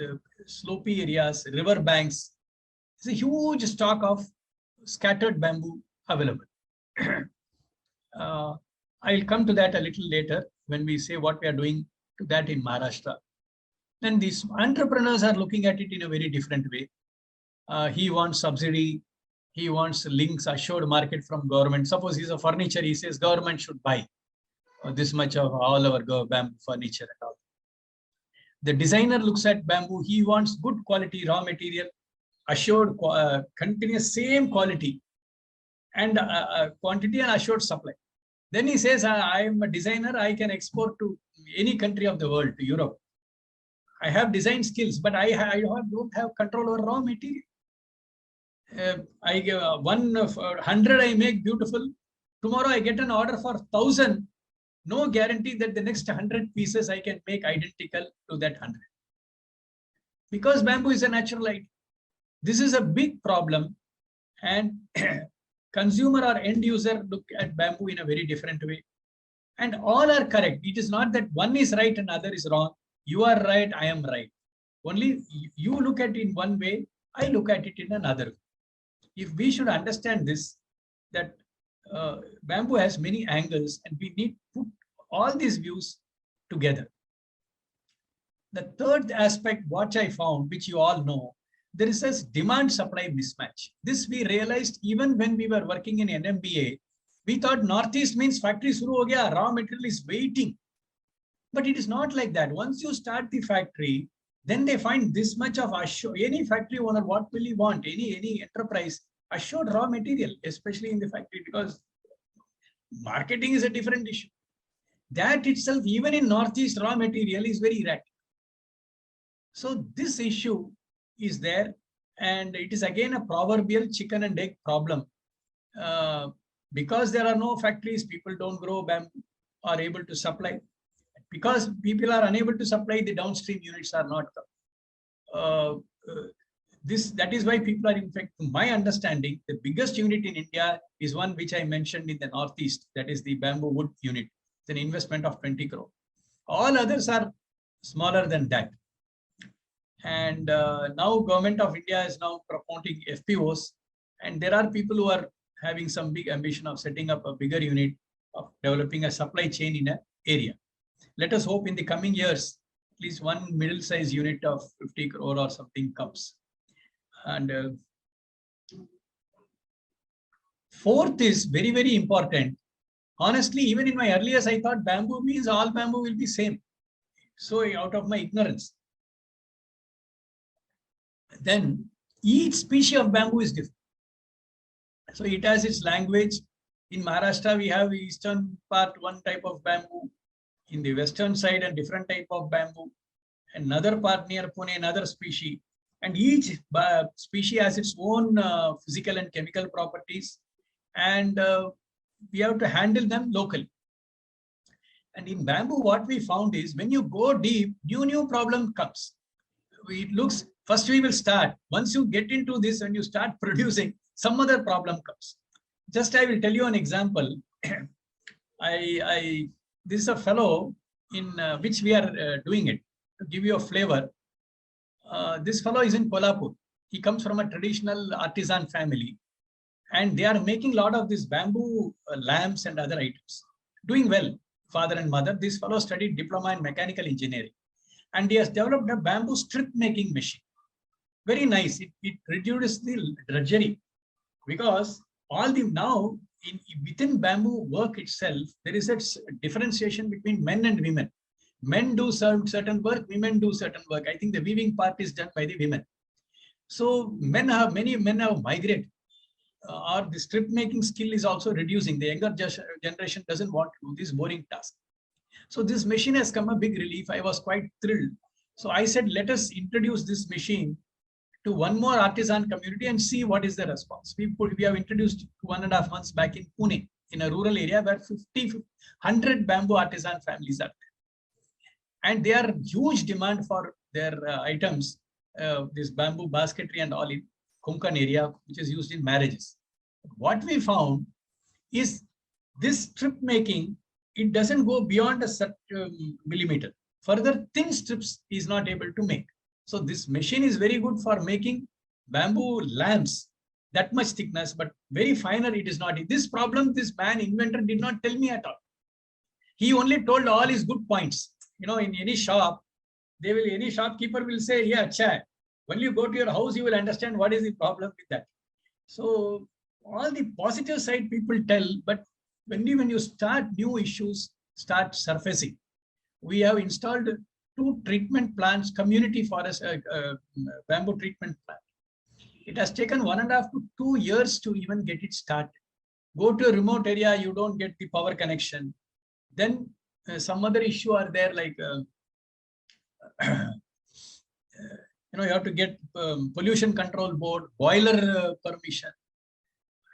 slopey areas, river banks. There's a huge stock of scattered bamboo available. I'll come to that a little later when we say what we are doing to that in Maharashtra. Then these entrepreneurs are looking at it in a very different way. He wants subsidy. He wants links, assured market from government. Suppose he's a furniture, he says government should buy this much of all our bamboo furniture and all. The designer looks at bamboo. He wants good quality raw material, assured continuous same quality and quantity and assured supply. Then he says, I am a designer. I can export to any country of the world, to Europe. I have design skills, but I don't have control over raw material. I give 100 I make beautiful. Tomorrow I get an order for 1,000. No guarantee that the next 100 pieces I can make identical to that 100. Because bamboo is a natural item. This is a big problem, and consumer or end user look at bamboo in a very different way. And all are correct. It is not that one is right and other is wrong. You are right, I am right. Only you look at it in one way, I look at it in another way. If we should understand this, that bamboo has many angles and we need to put all these views together. The third aspect, what I found, which you all know, there is a demand-supply mismatch. This we realized even when we were working in NMBA. We thought Northeast means factory shuru ho gaya, raw material is waiting. But it is not like that. Once you start the factory, then they find this much of assured. Any factory owner, what will he want? Any enterprise, assured raw material, especially in the factory, because marketing is a different issue. That itself, even in Northeast, raw material is very erratic. So this issue is there, and it is again a proverbial chicken and egg problem. Because there are no factories, people don't grow bamboo, are able to supply. Because people are unable to supply, the downstream units are not. That is why people are, in fact, to my understanding, the biggest unit in India is one which I mentioned in the Northeast, that is the bamboo wood unit. It's an investment of 20 crore. All others are smaller than that. And now government of India is now promoting FPOs, and there are people who are having some big ambition of setting up a bigger unit, of developing a supply chain in an area. Let us hope in the coming years, at least one middle-sized unit of 50 crore or something comes. And fourth is very, very important. Honestly, even in my early years, I thought bamboo means all bamboo will be same. So out of my ignorance. Then each species of bamboo is different. So it has its language. In Maharashtra, we have eastern part, one type of bamboo. In the western side, a different type of bamboo. Another part near Pune, another species. And each species has its own physical and chemical properties. And we have to handle them locally. And in bamboo, what we found is when you go deep, new problem comes. It looks, first we will start. Once you get into this, when you start producing, some other problem comes. Just I will tell you an example. This is a fellow in which we are doing it. To give you a flavor, this fellow is in Kolhapur. He comes from a traditional artisan family, and they are making a lot of these bamboo lamps and other items. Doing well, father and mother. This fellow studied diploma in mechanical engineering, and he has developed a bamboo strip making machine. Very nice. It reduces the drudgery, because all the now within bamboo work itself, there is a differentiation between men and women. Men do certain work, women do certain work. I think the weaving part is done by the women. So many men have migrated, or the strip making skill is also reducing. The younger generation doesn't want to do this boring task. So this machine has come a big relief. I was quite thrilled. So I said, let us introduce this machine to one more artisan community and see what is the response. We have introduced 1.5 months back in Pune, in a rural area where 100 bamboo artisan families are there. And they are huge demand for their items, this bamboo basketry and all in Konkan area, which is used in marriages. What we found is this strip making, it doesn't go beyond a certain millimeter. Further thin strips is not able to make. So this machine is very good for making bamboo lamps, that much thickness, but very finer it is not. This problem, this man inventor did not tell me at all. He only told all his good points. You know, in any shop, any shopkeeper will say, yeah, cha. When you go to your house, you will understand what is the problem with that. So all the positive side people tell, but when you start, new issues start surfacing. We have installed 2 treatment plants, community forest bamboo treatment plant. It has taken 1.5 to 2 years to even get it started. Go to a remote area, you don't get the power connection. Then some other issue are there, like you have to get pollution control board, boiler permission.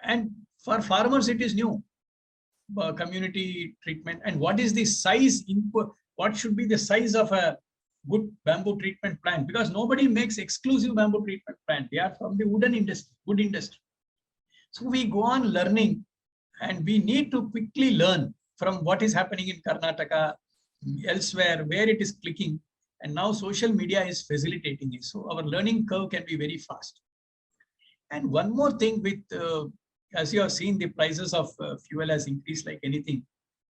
And for farmers, it is new. Community treatment, and what is the size input? What should be the size of a good bamboo treatment plant? Because nobody makes exclusive bamboo treatment plant. They are from the wood industry. So we go on learning, and we need to quickly learn from what is happening in Karnataka, elsewhere, where it is clicking. And now social media is facilitating it. So our learning curve can be very fast. And one more thing with, as you have seen, the prices of fuel has increased like anything.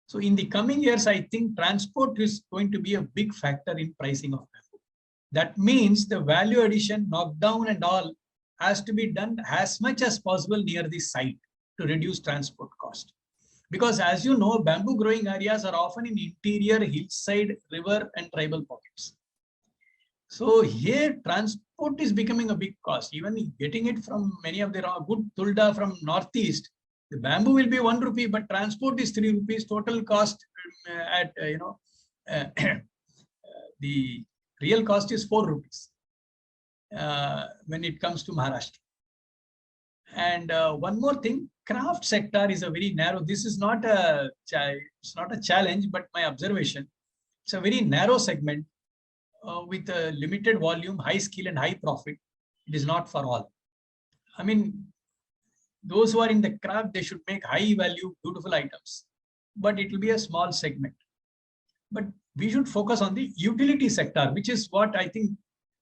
So in the coming years, I think transport is going to be a big factor in pricing of bamboo. That means the value addition, knockdown and all has to be done as much as possible near the site to reduce transport cost. Because as you know, bamboo growing areas are often in interior, hillside, river and tribal pockets. So here transport is becoming a big cost. Even getting it from many of the good tulda from northeast, the bamboo will be 1 rupee, but transport is 3 rupees. Total cost at the real cost is 4 rupees when it comes to Maharashtra. And one more thing, craft sector is a very narrow. This is not a challenge, but my observation. It's a very narrow segment with a limited volume, high skill, and high profit. It is not for all. I mean, those who are in the craft, they should make high value, beautiful items, but it will be a small segment. But we should focus on the utility sector, which is what I think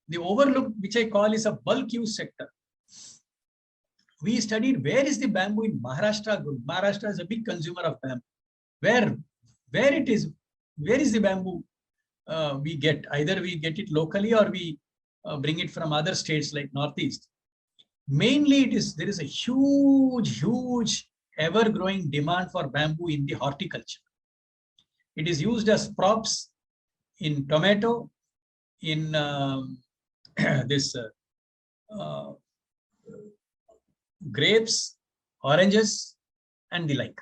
the overlooked, which I call is a bulk use sector. We studied where is the bamboo in Maharashtra good. Maharashtra is a big consumer of bamboo. Where is the bamboo we get? Either we get it locally or we bring it from other states like Northeast. Mainly there is a huge ever-growing demand for bamboo in the horticulture. It is used as props in tomato, in grapes, oranges, and the like.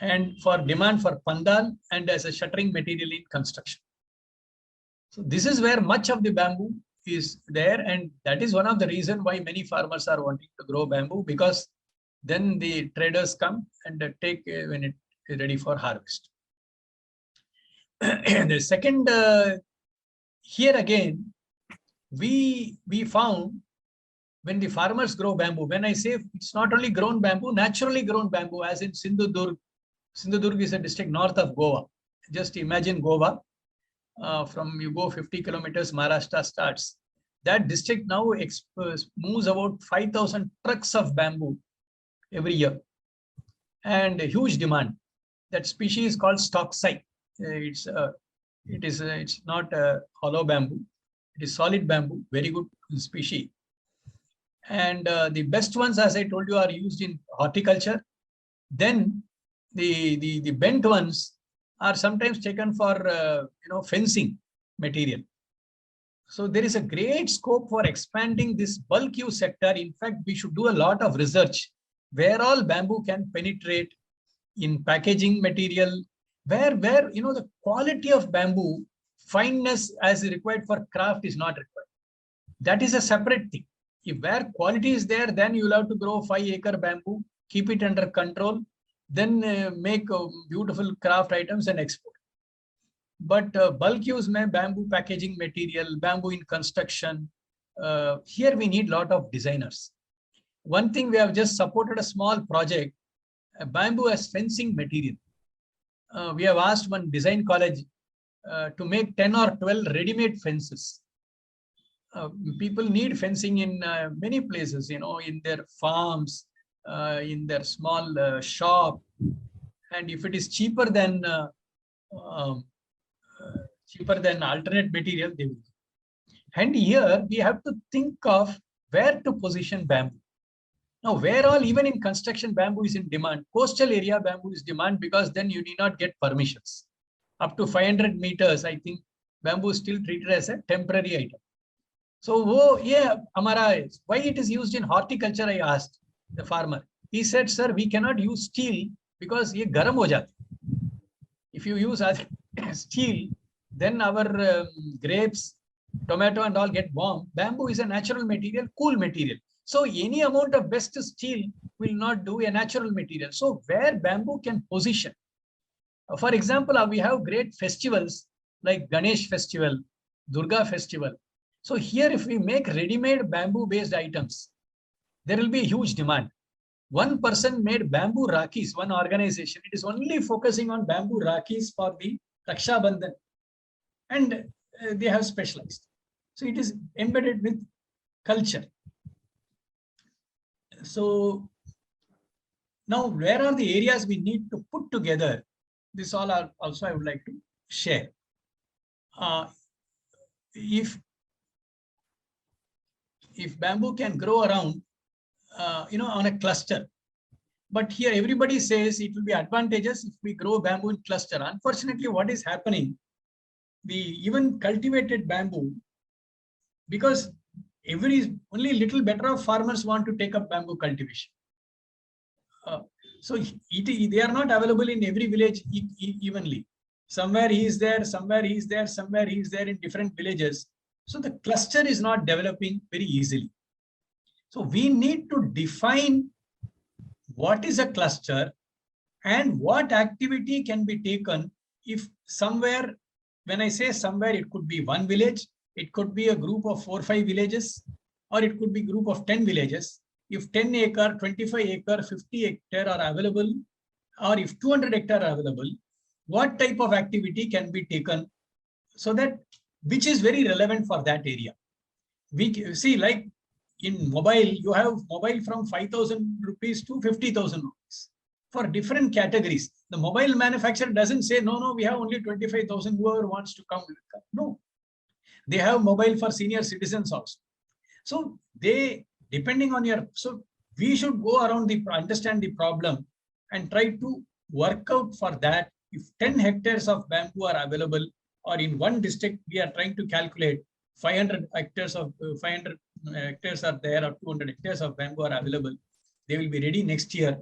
And for demand for pandal and as a shuttering material in construction. So this is where much of the bamboo is there, and that is one of the reasons why many farmers are wanting to grow bamboo, because then the traders come and take when it is ready for harvest. The second, here again, we found when the farmers grow bamboo, when I say it's not only grown bamboo, naturally grown bamboo, as in Sindhudurg. Sindhudurg is a district north of Goa. Just imagine Goa. From you go 50 kilometers, Maharashtra starts. That district now moves about 5,000 trucks of bamboo every year, and a huge demand. That species is called stocksai. It's not a hollow bamboo. It is solid bamboo, very good species. And the best ones, as I told you, are used in horticulture. Then the bent ones are sometimes taken for fencing material. So there is a great scope for expanding this bulk use sector. In fact, we should do a lot of research where all bamboo can penetrate in packaging material, where the quality of bamboo, fineness as required for craft is not required. That is a separate thing. If where quality is there, then you will have to grow 5-acre bamboo, keep it under control, then make beautiful craft items and export. But bulk use mein bamboo packaging material, bamboo in construction, here we need a lot of designers. One thing, we have just supported a small project, bamboo as fencing material. We have asked one design college to make 10 or 12 ready-made fences. People need fencing in many places, in their farms, in their small shop, and if it is cheaper than alternate material, they will. And here we have to think of where to position bamboo. Now, where all, even in construction, bamboo is in demand. Coastal area bamboo is demand because then you need not get permissions. Up to 500 meters, I think bamboo is still treated as a temporary item. So, why it is used in horticulture, I asked the farmer. He said, sir, we cannot use steel because ye garam ho jati. If you use steel, then our grapes, tomato and all get warm. Bamboo is a natural material, cool material. So any amount of best steel will not do a natural material. So where bamboo can position. For example, we have great festivals like Ganesh festival, Durga festival. So here, if we make ready-made bamboo-based items, there will be a huge demand. one person made bamboo rakis, one organization. It is only focusing on bamboo rakis for the Raksha Bandhan. And they have specialized. So it is embedded with culture. So now where are the areas we need to put together? This all are also I would like to share. If bamboo can grow around, on a cluster, but here everybody says it will be advantageous if we grow bamboo in cluster. Unfortunately, what is happening, the even cultivated bamboo, because only little better off farmers want to take up bamboo cultivation. So they are not available in every village evenly. Somewhere he is there, somewhere he is there, somewhere he is there in different villages. So the cluster is not developing very easily. So we need to define what is a cluster and what activity can be taken if somewhere, when I say somewhere, it could be one village, it could be a group of 4 or 5 villages, or it could be a group of 10 villages. If 10 acre, 25 acre, 50 hectare are available, or if 200 hectare are available, what type of activity can be taken so that which is very relevant for that area. We see, like in mobile, you have mobile from 5,000 rupees to 50,000 rupees for different categories. The mobile manufacturer doesn't say, no, we have only 25,000, whoever wants to come. No, they have mobile for senior citizens also. So they, depending on your, so we should go around understand the problem and try to work out for that. If 10 hectares of bamboo are available, or in one district, we are trying to calculate 500 hectares are there, or 200 hectares of bamboo are available. They will be ready next year.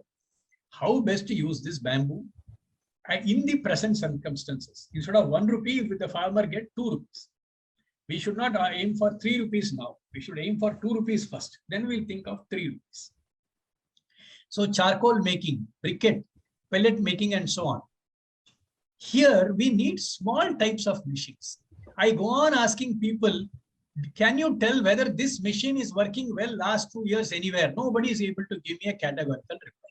How best to use this bamboo in the present circumstances? Instead of 1 rupee, with the farmer get 2 rupees. We should not aim for 3 rupees now. We should aim for 2 rupees first. Then we'll think of 3 rupees. So charcoal making, briquette, pellet making, and so on. Here we need small types of machines. I go on asking people, can you tell whether this machine is working well last 2 years anywhere? Nobody is able to give me a categorical reply.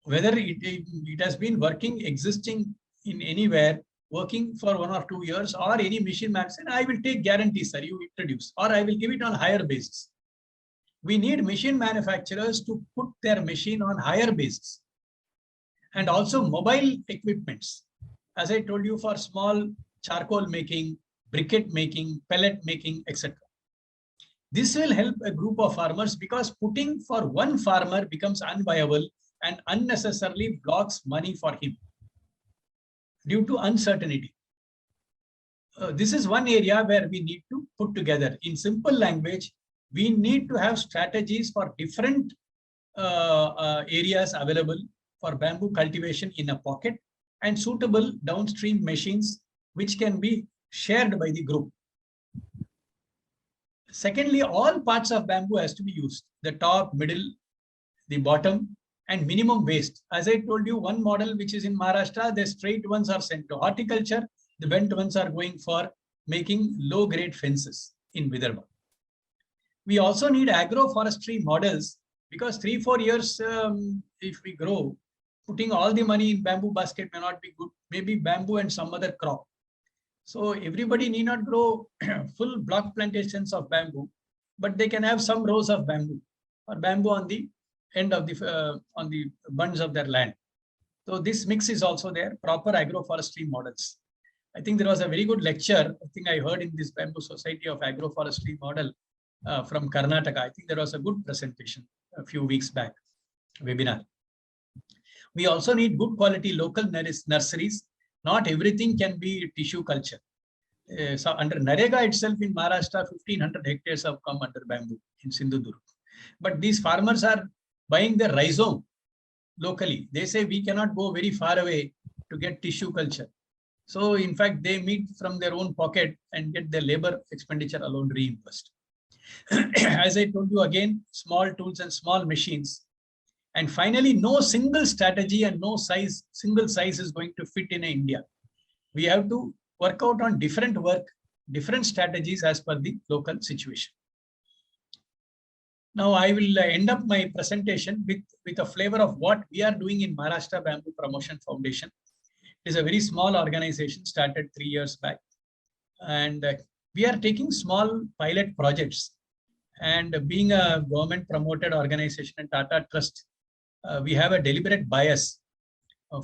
Whether it has been working, existing in anywhere, working for 1 or 2 years, or any machine manufacturer, I will take guarantee, sir, you introduce, or I will give it on higher basis. We need machine manufacturers to put their machine on higher basis. And also mobile equipments. As I told you, for small charcoal making, briquette making, pellet making, etc. This will help a group of farmers, because putting for one farmer becomes unviable and unnecessarily blocks money for him due to uncertainty. This is one area where we need to put together. In simple language, we need to have strategies for different areas available for bamboo cultivation in a pocket, and suitable downstream machines which can be shared by the group. Secondly, all parts of bamboo has to be used: the top, middle, the bottom, and minimum waste. As I told you, one model which is in Maharashtra, the straight ones are sent to horticulture, the bent ones are going for making low-grade fences in Vidarbha. We also need agroforestry models, because 3-4 years, if we grow, putting all the money in bamboo basket may not be good. Maybe bamboo and some other crop. So everybody need not grow full block plantations of bamboo, but they can have some rows of bamboo, or bamboo on the end of the on the bunds of their land. So this mix is also there. Proper agroforestry models. I think there was a very good lecture, I think I heard in this Bamboo Society of Agroforestry model from Karnataka. I think there was a good presentation a few weeks back, webinar. We also need good quality local nurseries. Not everything can be tissue culture. So under Narega itself in Maharashtra, 1,500 hectares have come under bamboo in Sindhudurg. But these farmers are buying the rhizome locally. They say we cannot go very far away to get tissue culture. So in fact, they meet from their own pocket and get their labor expenditure alone reimbursed. As I told you again, small tools and small machines. And finally, no single strategy and no single size is going to fit in India. We have to work out on different strategies as per the local situation. Now I will end up my presentation with a flavor of what we are doing in Maharashtra Bamboo Promotion Foundation. It is a very small organization started 3 years back. And we are taking small pilot projects. And being a government promoted organization and Tata Trust, we have a deliberate bias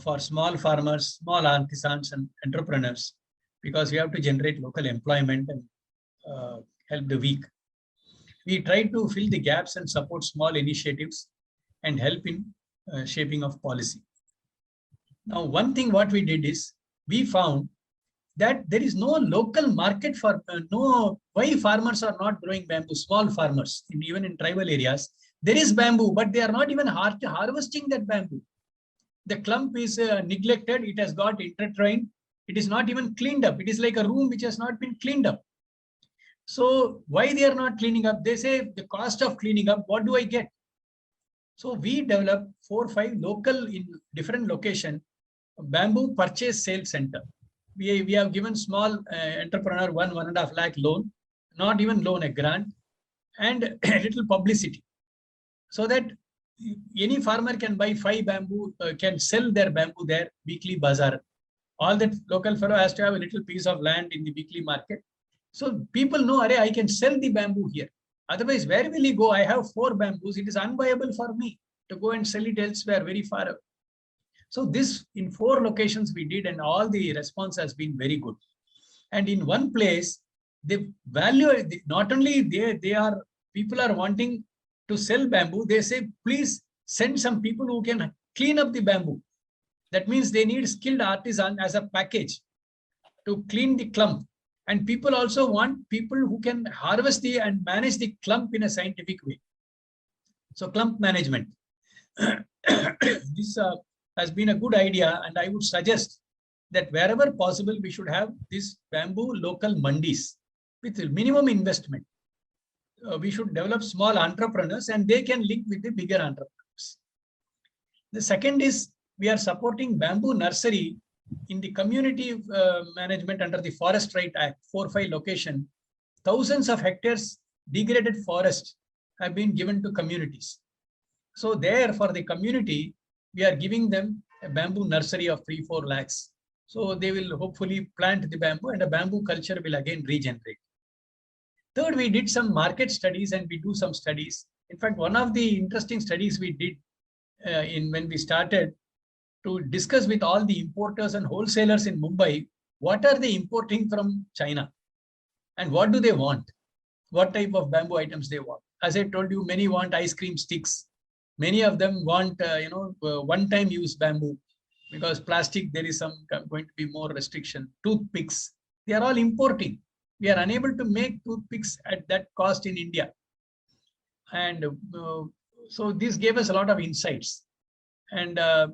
for small farmers, small artisans and entrepreneurs, because we have to generate local employment and help the weak. We try to fill the gaps and support small initiatives and help in shaping of policy. Now, one thing what we did is we found that there is no local market for why farmers are not growing bamboo, small farmers, even in tribal areas. There is bamboo, but they are not even harvesting that bamboo. The clump is neglected, it has got intertwined, it is not even cleaned up. It is like a room which has not been cleaned up. So why they are not cleaning up? They say the cost of cleaning up, what do I get? So we developed 4 or 5 local in different location bamboo purchase sale center. We have given small entrepreneur 1.5 lakh loan, not even loan, a grant, and a little publicity, so that any farmer can buy 5 bamboo, can sell their bamboo there, weekly bazaar. All that local fellow has to have a little piece of land in the weekly market. So people know, I can sell the bamboo here. Otherwise, where will he go? I have 4 bamboos. It is unviable for me to go and sell it elsewhere, very far away. So this in 4 locations we did, and all the response has been very good. And in one place, the value, not only people are wanting to sell bamboo, they say, please send some people who can clean up the bamboo. That means they need skilled artisan as a package to clean the clump. And people also want people who can harvest and manage the clump in a scientific way. So clump management. This has been a good idea, and I would suggest that wherever possible, we should have this bamboo local mandis with minimum investment. We should develop small entrepreneurs, and they can link with the bigger entrepreneurs. The second is we are supporting bamboo nursery in the community management under the Forest Right Act, 4 or 5 location. Thousands of hectares degraded forest have been given to communities. So there, for the community, we are giving them a bamboo nursery of 3-4 lakhs. So they will hopefully plant the bamboo, and the bamboo culture will again regenerate. Third, we did some market studies, and we do some studies. In fact, one of the interesting studies we did when we started to discuss with all the importers and wholesalers in Mumbai, what are they importing from China and what do they want? What type of bamboo items they want? As I told you, many want ice cream sticks. Many of them want, one-time use bamboo, because plastic, there is going to be more restriction. Toothpicks, they are all importing. We are unable to make toothpicks at that cost in India. And so this gave us a lot of insights. And a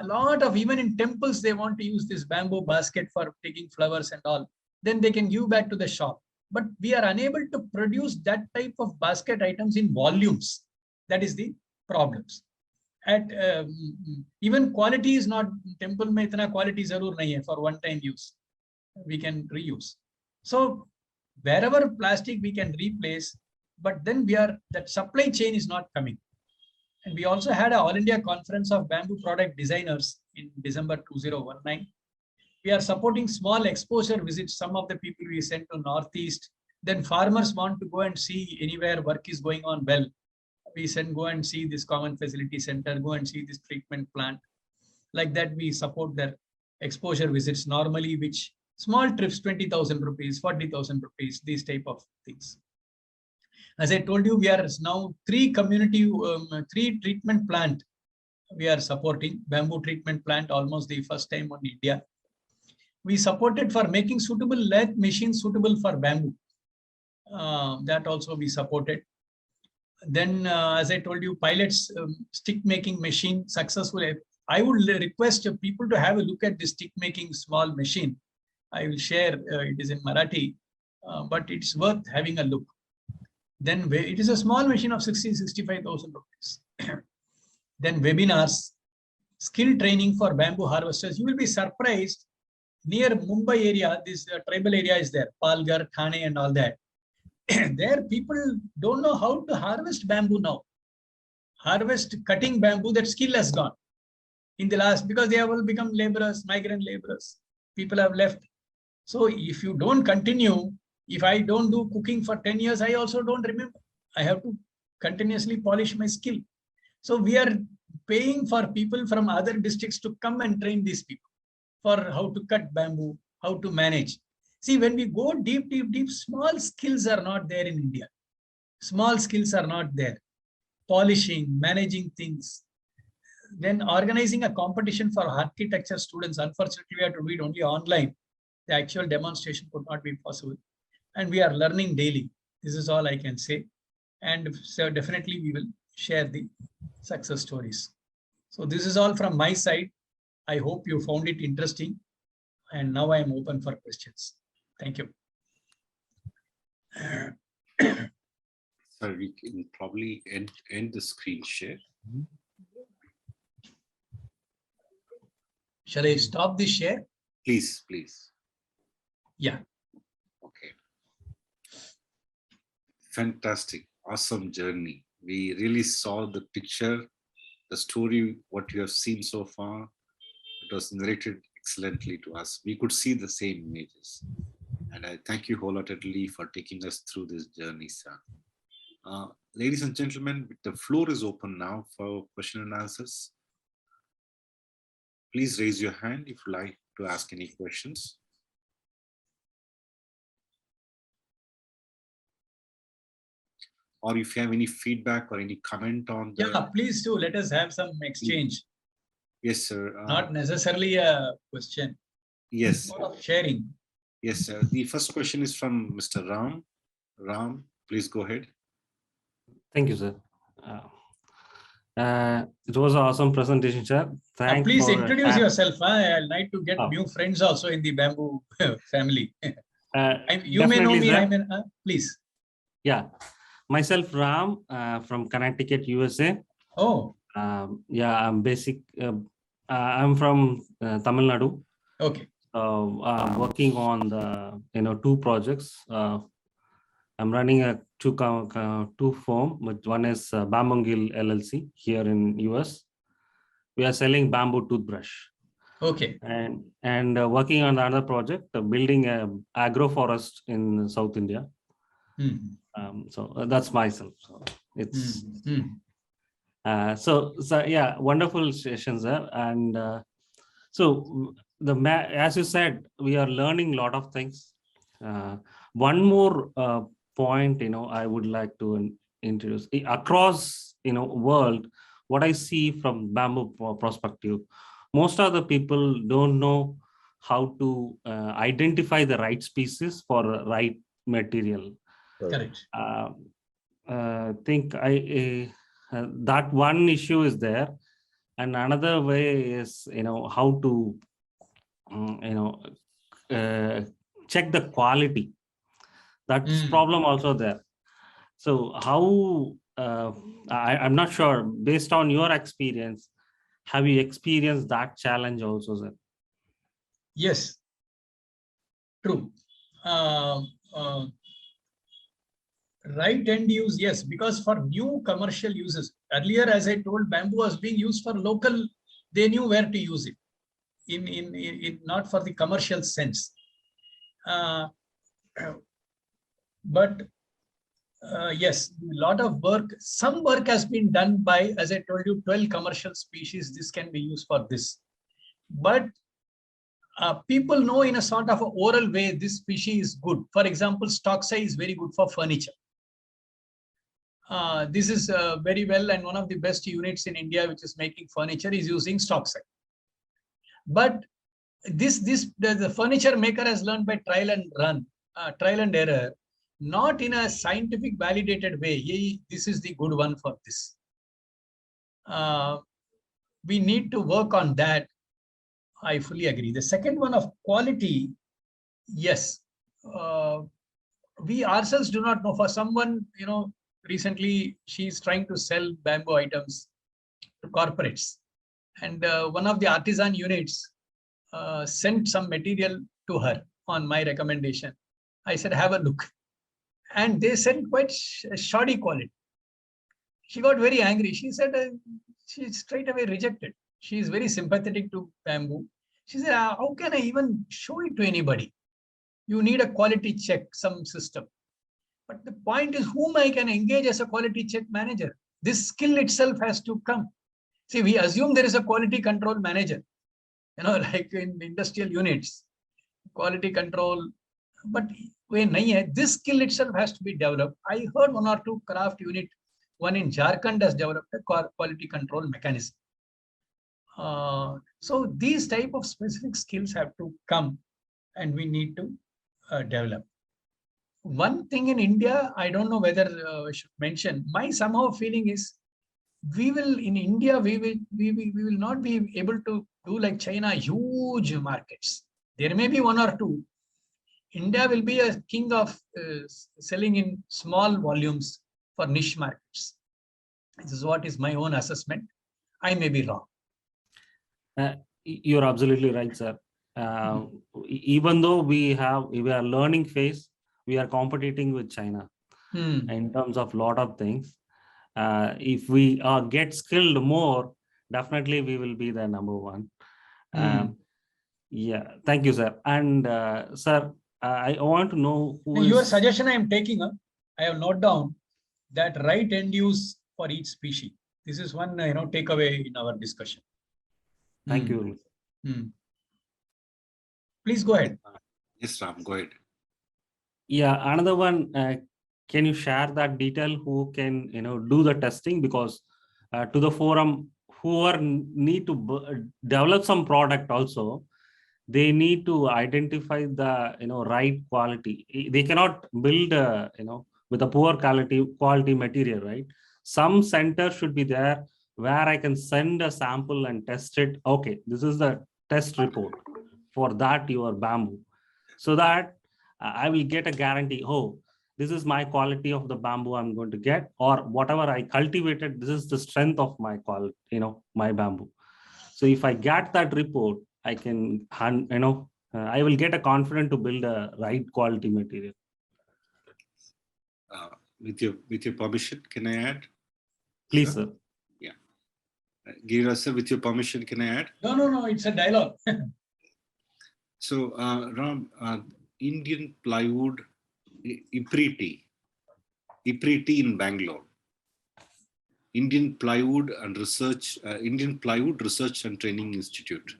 lot of, even in temples, they want to use this bamboo basket for taking flowers and all. Then they can give back to the shop. But we are unable to produce that type of basket items in volumes. That is the problems. At even quality is not, temple mein itna quality zarur nahi hai for one-time use. We can reuse. So wherever plastic we can replace, but then that supply chain is not coming. And we also had an All India Conference of Bamboo Product Designers in December 2019. We are supporting small exposure visits. Some of the people we sent to Northeast. Then farmers want to go and see anywhere work is going on well. We send, go and see this common facility center, go and see this treatment plant. Like that, we support their exposure visits normally, which small trips, 20,000 rupees, 40,000 rupees, these type of things. As I told you, we are now 3 treatment plant. We are supporting bamboo treatment plant, almost the first time in India. We supported for making suitable lathe machines suitable for bamboo. That also we supported. Then, as I told you, pilots stick making machine successful. I would request people to have a look at the stick making small machine. I will share, it is in Marathi, but it's worth having a look. Then it is a small machine of 65,000 rupees. Then webinars, skill training for bamboo harvesters. You will be surprised, near Mumbai area, this tribal area is there, Palghar, Thane and all that. there people don't know how to harvest bamboo now. Harvest cutting bamboo, that skill has gone in the last, because they have all become laborers, migrant laborers. People have left. So if you don't continue, if I don't do cooking for 10 years, I also don't remember. I have to continuously polish my skill. So we are paying for people from other districts to come and train these people for how to cut bamboo, how to manage. See, when we go deep, small skills are not there in India. Small skills are not there. Polishing, managing things. Then organizing a competition for architecture students. Unfortunately, we have to do it only online. The actual demonstration could not be possible. And we are learning daily. This is all I can say. And so definitely we will share the success stories. So this is all from my side. I hope you found it interesting. And now I am open for questions. Thank you. So we can probably end the screen share. Shall I stop the share? Please, please. Yeah. Okay. Fantastic. Awesome journey. We really saw the picture, the story, what you have seen so far. It was narrated excellently to us. We could see the same images. And I thank you wholeheartedly for taking us through this journey, sir. Ladies and gentlemen, the floor is open now for question and answers. Please raise your hand if you like to ask any questions. Or if you have any feedback or any comment on the... Yeah, please do. Let us have some exchange. Yes, sir. Not necessarily a question. Yes. More of sharing. Yes, sir. The first question is from Mr. Ram. Ram, please go ahead. Thank you, sir. It was an awesome presentation, sir. Please introduce yourself. I'll like to get new friends also in the bamboo family. You may know me. Sir. Please. Yeah. Myself, Ram, from Connecticut, USA. Oh. Yeah, I'm from Tamil Nadu. Okay. I'm working on the 2 projects. I'm running a two firm, but one is Bambangil LLC here in US. We are selling bamboo toothbrush. Okay. And working on another project, building a agroforest in South India. So that's myself. So it's so yeah, wonderful sessions there. And so as you said, we are learning a lot of things. One more point, I would like to introduce across, world, what I see from bamboo perspective. Most of the people don't know how to identify the right species for the right material. Correct. I think that one issue is there, and another way is how to check the quality. That's problem also there. So how I'm not sure, based on your experience, have you experienced that challenge also, sir? Yes, true. Right end use, yes, because for new commercial uses, earlier, as I told, bamboo was being used for local, they knew where to use it, in not for the commercial sense. But yes, a lot of work, some work has been done by, as I told you, 12 commercial species. This can be used for this. But people know in a sort of an oral way, this species is good. For example, stocksai is very good for furniture. This is very well, and one of the best units in India, which is making furniture, is using stocksai. But the furniture maker has learned by trial and error, not in a scientific validated way. This is the good one for this. We need to work on that. I fully agree. The second one of quality, yes. We ourselves do not know. For someone, recently she's trying to sell bamboo items to corporates. And one of the artisan units sent some material to her on my recommendation. I said, have a look. and they sent quite shoddy quality. She got very angry. She said she straight away rejected. She is very sympathetic to bamboo. She said, how can I even show it to anybody? You need a quality check, some system. But the point is, whom I can engage as a quality check manager? This skill itself has to come. See, we assume there is a quality control manager, like in industrial units, quality control. But when this skill itself has to be developed. I heard one or two craft unit, one in Jharkhand has developed a quality control mechanism. So these type of specific skills have to come, and we need to develop. One thing in India, I don't know whether I should mention, my somehow feeling is in India, we will not be able to do like China, huge markets. There may be one or two. India will be a king of selling in small volumes for niche markets. This is what is my own assessment. I may be wrong. You're absolutely right, sir. Even though we are learning phase, we are competing with China in terms of lot of things. If we get skilled more, definitely we will be the number one. Yeah, thank you, sir. And sir, I want to know your suggestion I am taking up. I have noted down that right end use for each species. This is one takeaway in our discussion. Thank you. Please go ahead. Yes, Ram, go ahead. Yeah, another one. Can you share that detail? Who can do the testing? Because to the forum, who need to develop some product also, they need to identify the right quality. They cannot build with a poor quality material, right? Some center should be there where I can send a sample and test it. Okay, this is the test report for that your bamboo, so that I will get a guarantee. Oh, this is my quality of the bamboo I'm going to get, or whatever I cultivated, this is the strength of my quality, my bamboo. So if I get that report, I can, I will get a confidence to build a right quality material. With your permission, can I add? Please, sir. Yeah. Giriraj sir, with your permission, can I add? No, it's a dialogue. So, Ram, Indian plywood, IPRIT in Bangalore, Indian Plywood Research and Training Institute.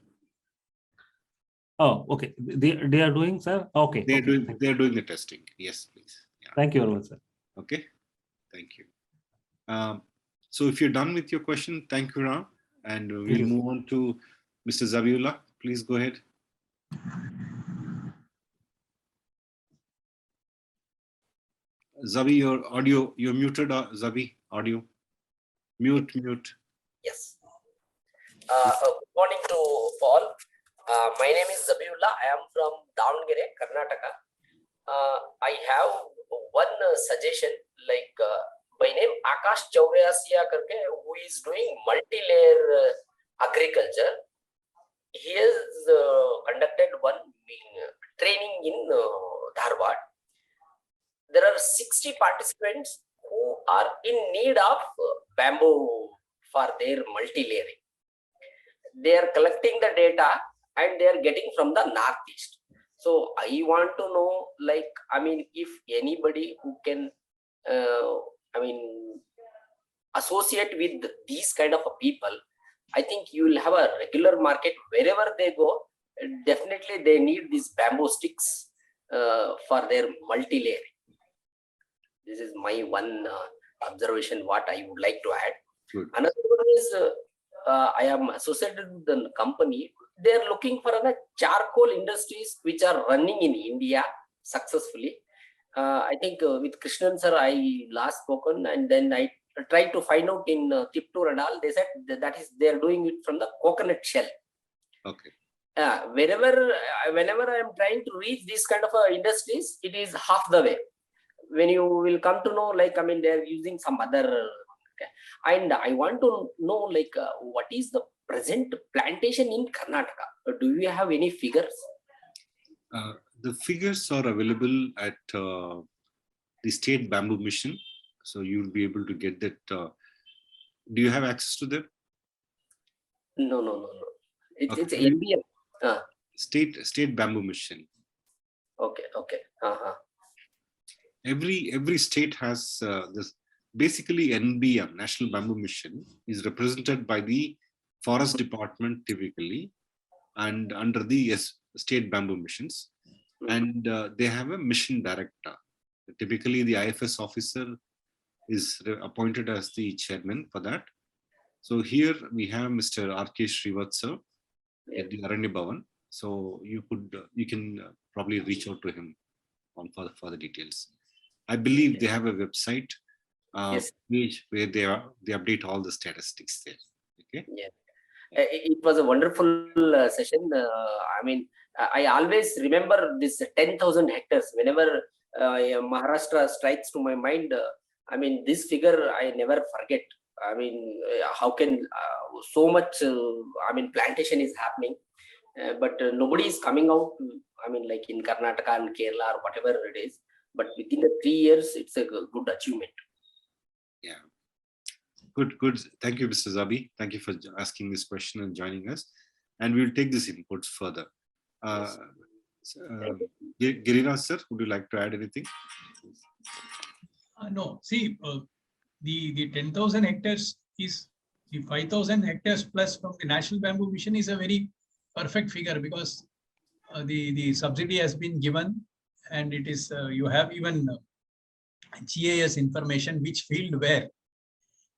Oh, okay. They are doing, sir. Okay. They are doing the testing. Yes, please. Yeah. Thank you very much, sir. Okay. Thank you. So if you're done with your question, thank you, Ram, and we'll move on to Mr. Zabiullah. Please go ahead. Zabi, your audio, you're muted, Zabi, audio. Mute. Yes. Good morning to all. My name is Zabiullah. I am from Davangere, Karnataka. I have one suggestion, like by name Akash Chaurasiya karke, who is doing multi-layer agriculture. He has conducted one training in Dharwad. There are 60 participants who are in need of bamboo for their multi-layering. They are collecting the data and they are getting from the Northeast. So I want to know, if anybody who can, associate with these kind of people, I think you will have a regular market wherever they go. Definitely they need these bamboo sticks for their multi-layering. This is my one observation, what I would like to add. Good. Another one is, I am associated with the company. They are looking for charcoal industries which are running in India successfully. I think with Krishnan sir, I last spoken, and then I tried to find out in Tiptur and all. They said that is they are doing it from the coconut shell. Okay. Whenever I am trying to reach these kind of industries, it is half the way. When you will come to know, they are using some other. Okay. And I want to know, what is the present plantation in Karnataka? Do you have any figures? The figures are available at the State Bamboo Mission. So you'll be able to get that. Do you have access to them? No. It's Okay. NBM. State Bamboo Mission. Okay. Every state has this. Basically, NBM, National Bamboo Mission, is represented by the Forest Department typically, and under the State Bamboo Missions, and they have a mission director. Typically, the IFS officer is appointed as the chairman for that. So here we have Mr. R.K. Srivatsa at the Aranya Bhavan. So you can probably reach out to him on for the details. I believe they have a website page where they update all the statistics there. Okay. Yeah. It was a wonderful session. I always remember this 10,000 hectares. Whenever Maharashtra strikes to my mind, this figure I never forget. How can so much? Plantation is happening, but nobody is coming out. Like in Karnataka and Kerala or whatever it is. But within the 3 years, it's a good achievement. Yeah. Good. Thank you, Mr. Zabi. Thank you for asking this question and joining us. And we'll take this inputs further. Giriraj sir, would you like to add anything? No, see, the 10,000 hectares is the 5,000 hectares plus from the National Bamboo Mission is a very perfect figure, because the subsidy has been given, and it is you have even GIS information which field where.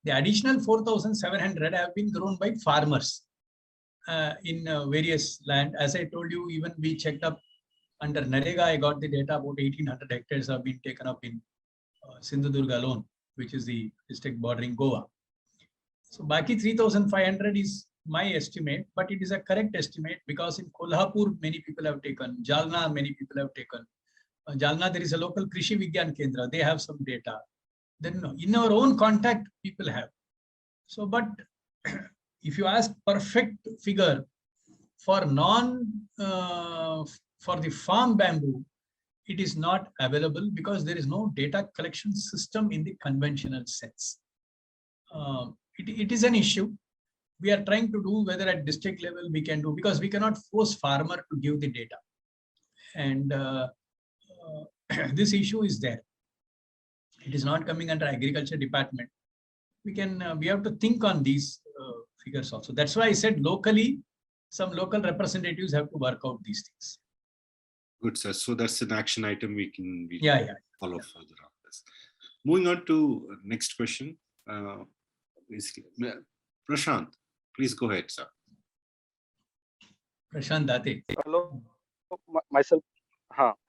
The additional 4,700 have been grown by farmers in various land. As I told you, even we checked up under Narega, I got the data about 1,800 hectares have been taken up in Sindhudurga alone, which is the district bordering Goa. So Baki 3,500 is my estimate, but it is a correct estimate because in Kolhapur, many people have taken, Jalna, many people have taken. Jalna, there is a local Krishi Vigyan Kendra, they have some data. Then in our own contact, people have. So, but if you ask perfect figure for for the farm bamboo, it is not available because there is no data collection system in the conventional sense. It is an issue. We are trying to do whether at district level we can do, because we cannot force farmer to give the data. And this issue is there. It is not coming under agriculture department. We have to think on these figures also. That's why I said locally, some local representatives have to work out these things. Good, sir. So that's an action item we can follow further on this. Moving on to next question. Prashant, please go ahead, sir. Prashant Date. Hello, myself.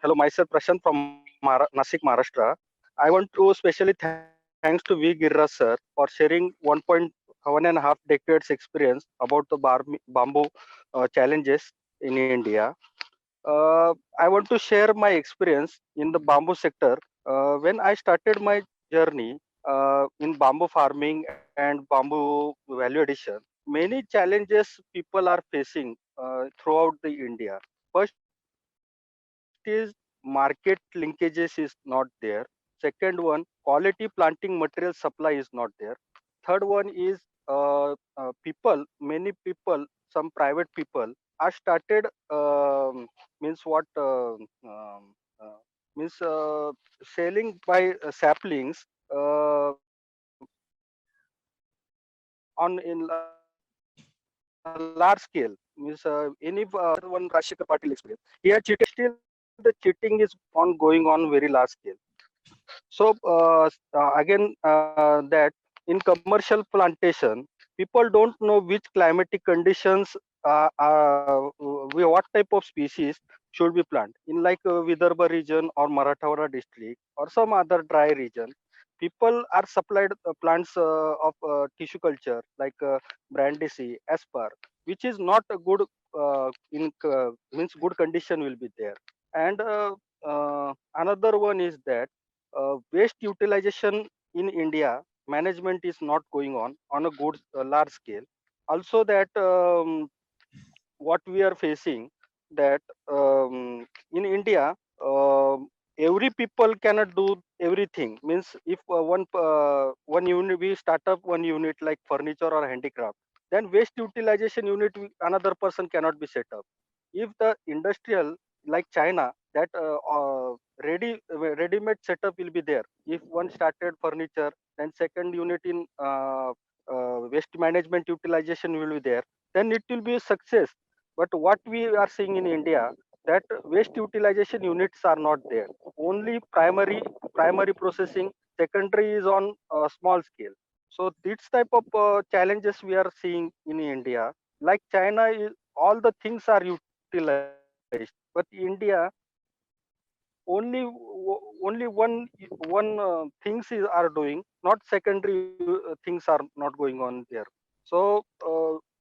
Myself Prashant from Nasik, Maharashtra. I want to especially thanks to V. Giriraj sir for sharing 1.5 decades experience about the bamboo challenges in India. I want to share my experience in the bamboo sector. When I started my journey in bamboo farming and bamboo value addition, many challenges people are facing throughout the India. First is market linkages is not there. Second one, quality planting material supply is not there. Third one is many people, some private people are started means what means selling by saplings on in large scale. Means any one Rashikar Patil experience. Here still the cheating is going on very large scale. So again that in commercial plantation, people don't know which climatic conditions what type of species should be planted. In like Vidarbha region or Marathwada district or some other dry region, people are supplied plants of tissue culture like Brandisi, Aspar, which is not a good means good condition will be there. And another one is that waste utilization in India management is not going on a good large scale. Also that what we are facing that in India every people cannot do everything. Means if one unit we start up one unit like furniture or handicraft, then waste utilization unit another person cannot be set up. If the industrial like China, that ready-made setup will be there. If one started furniture, then second unit in waste management utilization will be there, then it will be a success. But what we are seeing in India, that waste utilization units are not there. Only primary processing, secondary is on a small scale. So this type of challenges we are seeing in India. Like China, all the things are utilized, but India only only one things are doing, not secondary things are not going on there. So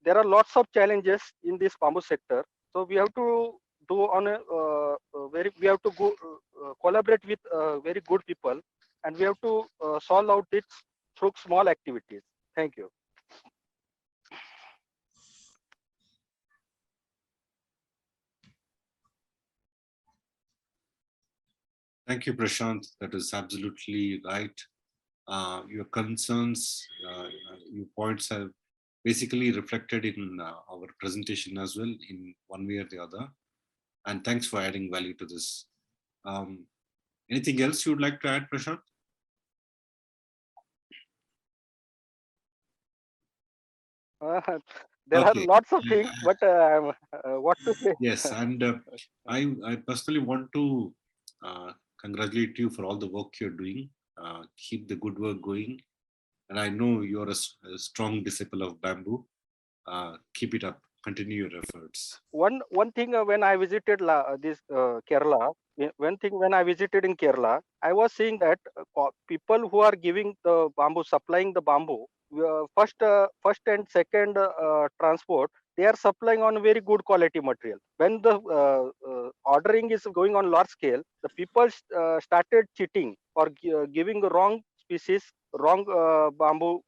there are lots of challenges in this bamboo sector. So we have to do on a very we have to go collaborate with very good people, and we have to solve out it through small activities. Thank you. Thank you, Prashant. That is absolutely right. Your concerns, your points have basically reflected in our presentation as well in one way or the other. And thanks for adding value to this. Anything else you would like to add, Prashant? There are Okay. lots of things, but what to say? Yes, and I personally want to congratulate you for all the work you're doing. Keep the good work going. And I know you're a strong disciple of bamboo. Keep it up. Continue your efforts. One thing when I visited this Kerala, one thing when I visited in Kerala, I was seeing that people who are giving the bamboo, supplying the bamboo, first and second transport, they are supplying on very good quality material. When the ordering is going on large scale, the people started cheating or giving the wrong species, wrong bamboo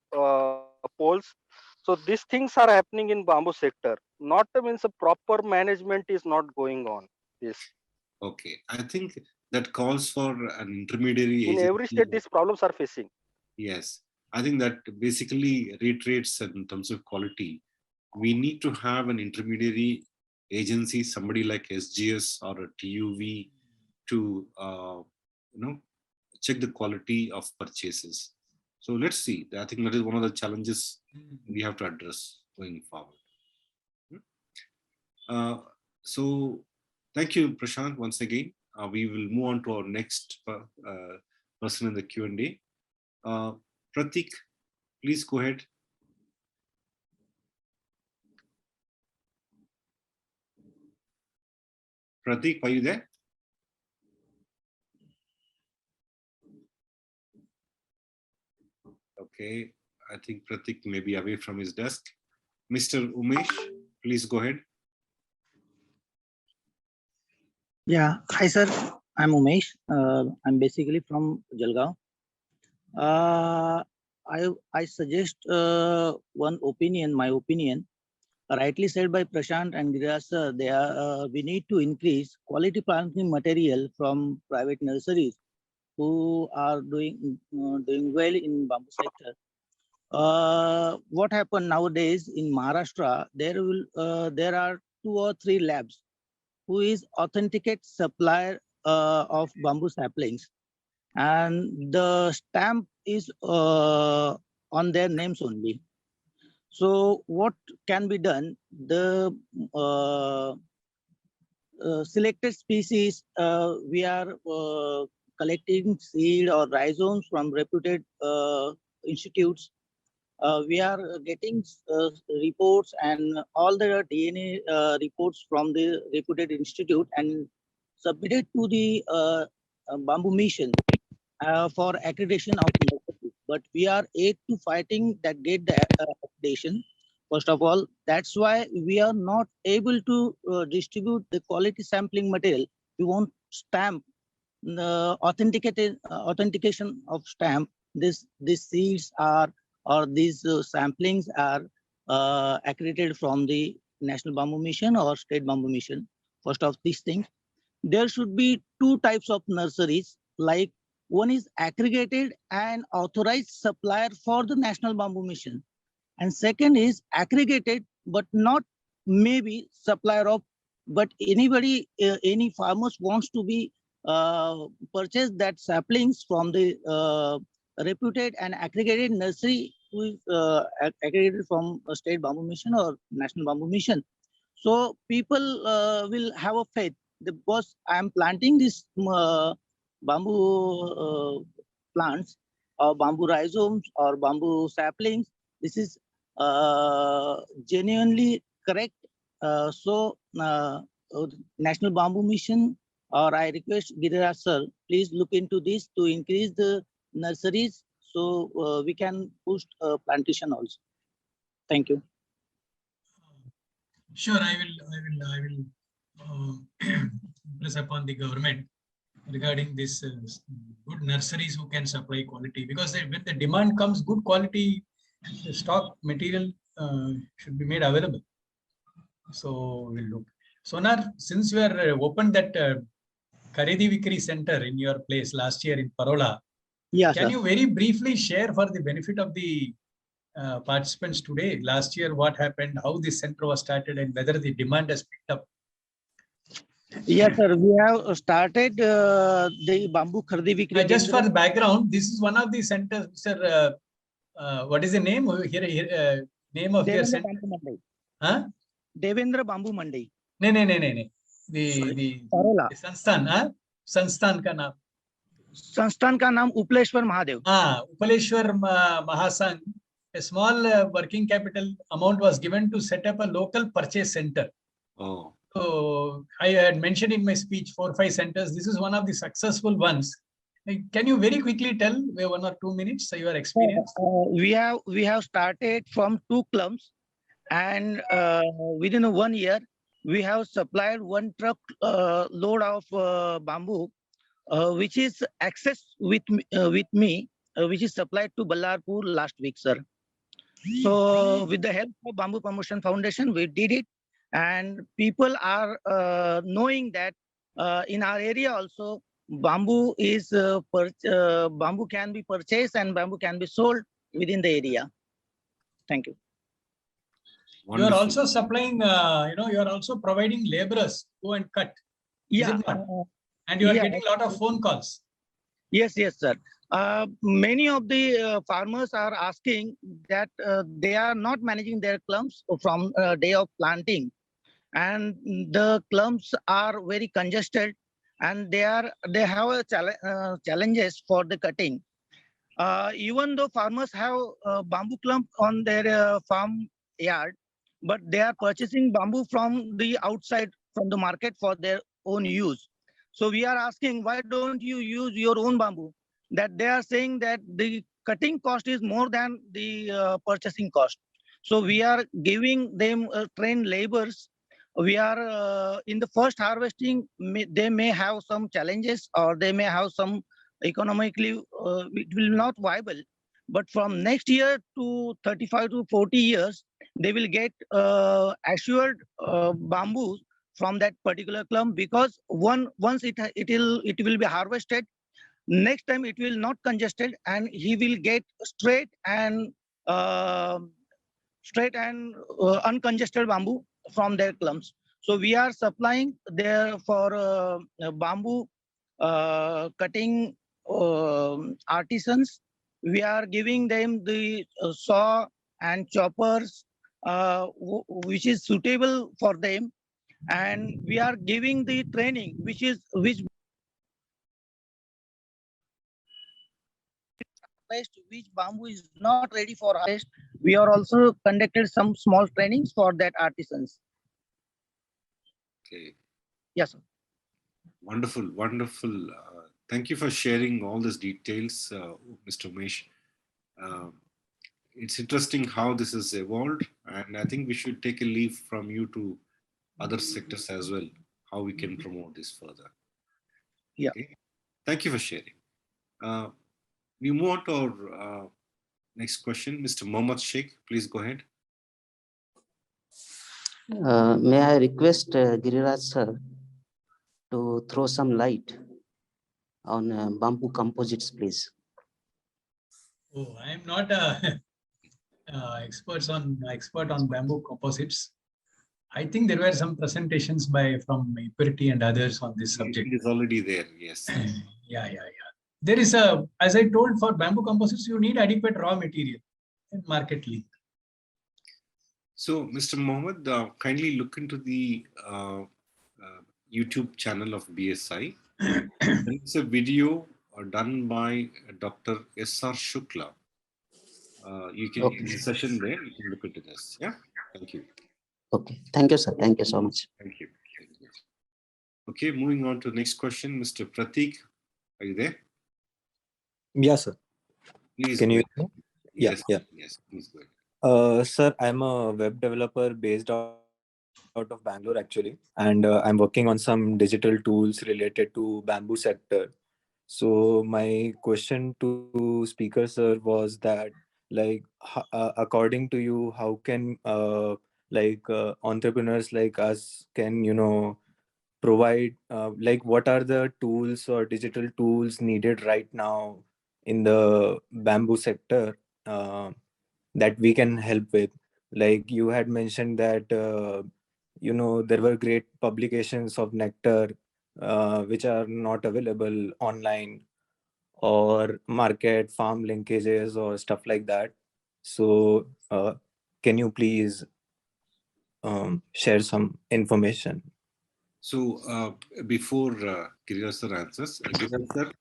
poles. So these things are happening in bamboo sector. Not means a proper management is not going on. This Okay. I think that calls for an intermediary in every agency. state these problems are facing. Yes. I think that basically reiterates in terms of quality. We need to have an intermediary agency, somebody like SGS or a TUV, to check the quality of purchases. So let's see. I think that is one of the challenges we have to address going forward. So thank you, Prashant, once again. We will move on to our next person in the Q&A. Pratik, please go ahead. Pratik, are you there? Okay, I think Pratik may be away from his desk. Mr. Umesh, please go ahead. Yeah, hi sir, I'm Umesh. I'm basically from Jalgaon. I suggest one opinion, my opinion, rightly said by Prashant and Giriraj sir. We need to increase quality planting material from private nurseries who are doing well in bamboo sector. What happened nowadays in Maharashtra? There are 2 or 3 labs who is authenticate supplier of bamboo saplings, and the stamp is on their names only. So what can be done? The selected species, we are collecting seed or rhizomes from reputed institutes. We are getting reports and all the DNA reports from the reputed institute and submitted to the bamboo mission for accreditation of university. But we are yet to fighting that get the accreditation. First of all, that's why we are not able to distribute the quality sampling material. We want stamp, authentication of stamp. These seeds are or these samplings are accredited from the National Bamboo Mission or State Bamboo Mission. First of these things. there should be two types of nurseries, like one is aggregated and authorized supplier for the National Bamboo Mission. And second is aggregated, but not maybe supplier of, but anybody, any farmers wants to be purchase that saplings from the reputed and aggregated nursery who is aggregated from a state bamboo mission or national bamboo mission. So people will have a faith because I am planting this bamboo plants or bamboo rhizomes or bamboo saplings. This is genuinely correct. National Bamboo Mission, or I request Giriraj sir, please look into this to increase the nurseries so we can boost plantation also. Thank you. Sure, I will press upon the government regarding this good nurseries who can supply quality, because when the demand comes, good quality stock material should be made available. So we'll look. Sonar, since you are opened that Kharedi Vikri center in your place last year in Parola, Yes, can sir. you very briefly share for the benefit of the participants today, last year what happened, how this center was started, and whether the demand has picked up? Yes, sir. We have started the bamboo Kharedi Vikri Just for Kendra. the background, this is one of the centers, sir. What is the name here? Name of your Devendra center? Bamboo Mandi. Huh? Devendra Bamboo Mandi. No. The Parola. Sanstan, huh? Sanstan ka naam. संस्थान का नाम उपलेश्वर Mahadev. Upaleshwar Mahasangh. A small working capital amount was given to set up a local purchase center. Oh. So I had mentioned in my speech 4 or 5 centers. This is one of the successful ones. Can you very quickly tell 1 or 2 minutes your experience? We have started from 2 clumps, and within 1 year we have supplied 1 truck load of bamboo, which is accessed with me, which is supplied to Ballarpur last week, sir. So with the help of Bamboo Promotion Foundation, we did it, and people are knowing that in our area also bamboo is bamboo can be purchased and bamboo can be sold within the area. Thank you. You are also supplying, you are also providing laborers go and cut. Yeah. Is it not? And you are getting a lot of phone calls. Yes, sir. Many of the farmers are asking that they are not managing their clumps from day of planting, and the clumps are very congested, and they have a challenges for the cutting. Even though farmers have bamboo clump on their farm yard, but they are purchasing bamboo from the outside, from the market for their own use. So we are asking, why don't you use your own bamboo? That they are saying that the cutting cost is more than the purchasing cost. So we are giving them trained laborers. We are in the first harvesting, they may have some challenges, or they may have some economically it will not viable, but from next year to 35 to 40 years they will get assured bamboo from that particular clump, because once it will be harvested, next time it will not congested, and he will get straight and uncongested bamboo from their clumps. So we are supplying there for bamboo cutting artisans. We are giving them the saw and choppers which is suitable for them, and we are giving the training which bamboo is not ready for harvest. We are also conducted some small trainings for that artisans. Okay. Yes, sir. Wonderful. Thank you for sharing all these details, Mr. Umesh. It's interesting how this has evolved, and I think we should take a leaf from you to other sectors as well, how we can promote this further. Yeah. Okay. Thank you for sharing. We move on to our next question. Mr. Mohammad Sheikh, please go ahead. May I request Giriraj sir to throw some light on bamboo composites, please. Oh, I am not a expert on bamboo composites. I think there were some presentations from Purity and others on this subject. It is already there, yes. Yeah. There is as I told, for bamboo composites, you need adequate raw material and market link. So, Mr. Mohammed, kindly look into the YouTube channel of BSI. There is a video done by Dr. S.R. Shukla. You can, in the session there, you can look into this. Yeah, thank you. Okay, thank you, sir. Thank you so much. Thank you. Okay, moving on to the next question. Mr. Pratik, are you there? Yes, sir. Please. Can you hear me? Yes, Yeah. yes, please go ahead. Sir, I'm a web developer based out of Bangalore actually, and I'm working on some digital tools related to bamboo sector. So my question to speaker sir was that, like, according to you, how can entrepreneurs like us can provide like what are the tools or digital tools needed right now in the bamboo sector that we can help with? Like you had mentioned that there were great publications of nectar which are not available online, or market farm linkages or stuff like that. So can you please share some information? So before Giriraj sir answers, Giriraj sir,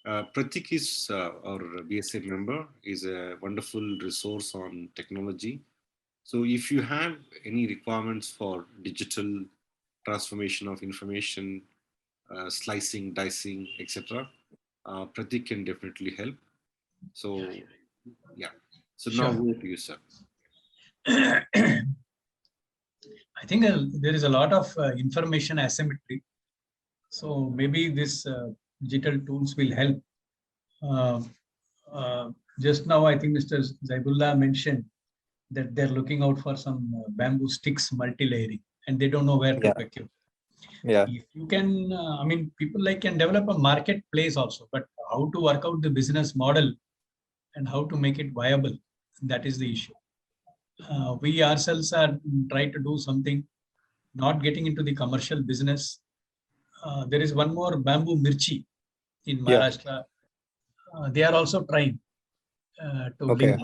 Pratik is our BSA member, is a wonderful resource on technology. So if you have any requirements for digital transformation of information, slicing, dicing, etc., Pratik can definitely help. So yeah. So now Sure. over to you, sir. I think there is a lot of information asymmetry. So maybe this digital tools will help. Just now, I think Mr. Zaibullah mentioned that they're looking out for some bamboo sticks multi-layering, and they don't know where to procure. Yeah. If you can, people can develop a marketplace also, but how to work out the business model and how to make it viable, that is the issue. We ourselves are trying to do something, not getting into the commercial business. There is one more bamboo mirchi in Maharashtra. They are also trying to link.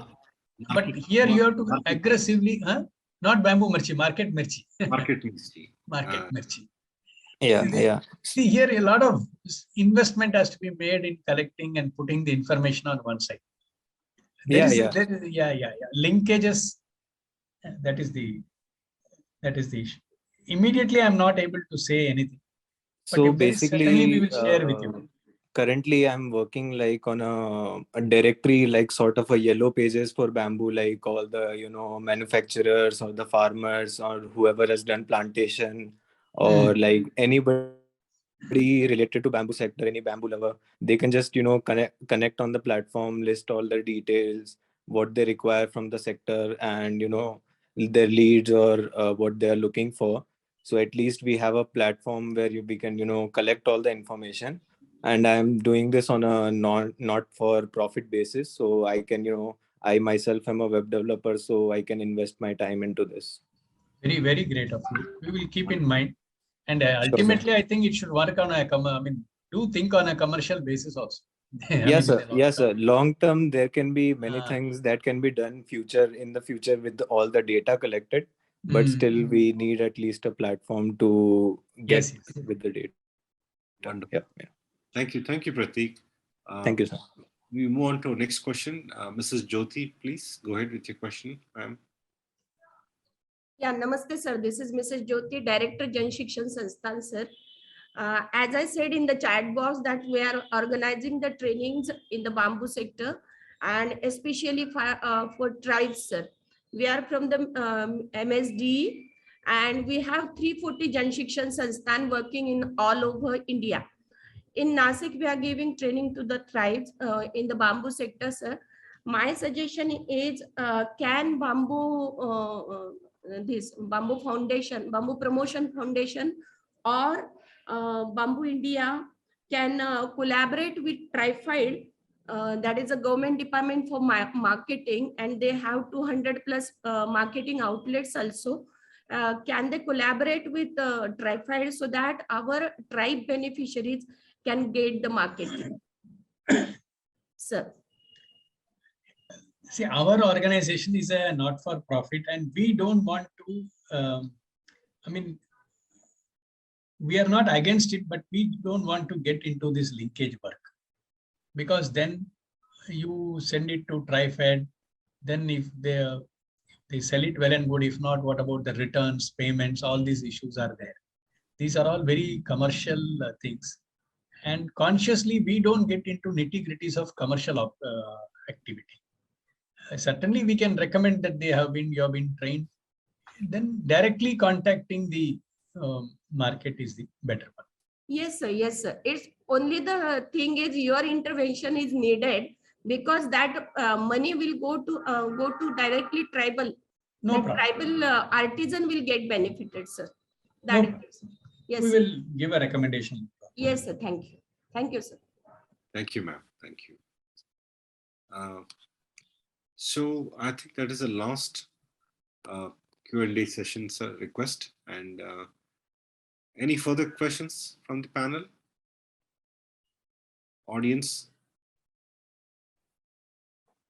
But here you have to aggressively, not bamboo mirchi, market mirchi. Market mirchi. Market mirchi. Yeah. See, here a lot of investment has to be made in collecting and putting the information on one side. Linkages. That is the issue. Immediately, I'm not able to say anything. But So basically, we will share with you. Currently, I'm working like on a directory, like sort of a yellow pages for bamboo, like all the manufacturers or the farmers or whoever has done plantation or like anybody related to bamboo sector, any bamboo lover. They can just connect on the platform, list all the details, what they require from the sector, and their leads or what they are looking for. So at least we have a platform where we can collect all the information. And I'm doing this on a not for profit basis, so I can I myself am a web developer, so I can invest my time into this. Very, very great of you. We will keep in mind, and ultimately, I think it should work on do think on a commercial basis also. Yes, sir. Yes, sir. Long term, there can be many things that can be done in the future with all the data collected, but still we need at least a platform to get with the data. Wonderful. Yeah. Thank you, Pratik. Thank you, sir. We move on to our next question. Mrs. Jyoti, please go ahead with your question, ma'am. Yeah, namaste, sir. This is Mrs. Jyoti, Director Jan Shikshan Sansthan, sir. As I said in the chat box that we are organizing the trainings in the bamboo sector and especially for tribes, sir. We are from the MSD and we have 340 Jan Shikshan Sansthan working in all over India. In Nasik, we are giving training to the tribes in the bamboo sector, sir. My suggestion is, can bamboo, this bamboo foundation, bamboo promotion foundation, or Bamboo India can collaborate with Trified, that is a government department for marketing, and they have 200 plus marketing outlets also. Can they collaborate with Trified so that our tribe beneficiaries can get the marketing? Sir. See, our organization is a not-for-profit, and we don't want to, I mean, we are not against it, but we don't want to get into this linkage work, because then you send it to TriFed, then if they sell it well and good, if not, what about the returns, payments, all these issues are there. These are all very commercial things. And consciously, we don't get into nitty-gritties of commercial activity. Certainly, we can recommend that you have been trained. Then directly contacting the market is the better one. Yes, sir. Yes, sir. It's only the thing is your intervention is needed, because that money will go to directly tribal. No the problem. tribal artisan will get benefited, sir. No That problem. is, yes, We sir. will give a recommendation. Yes, sir. Thank you. Thank you, sir. Thank you, ma'am. Thank you. So I think that is the last Q&A session, sir, request. And any further questions from the panel? Audience?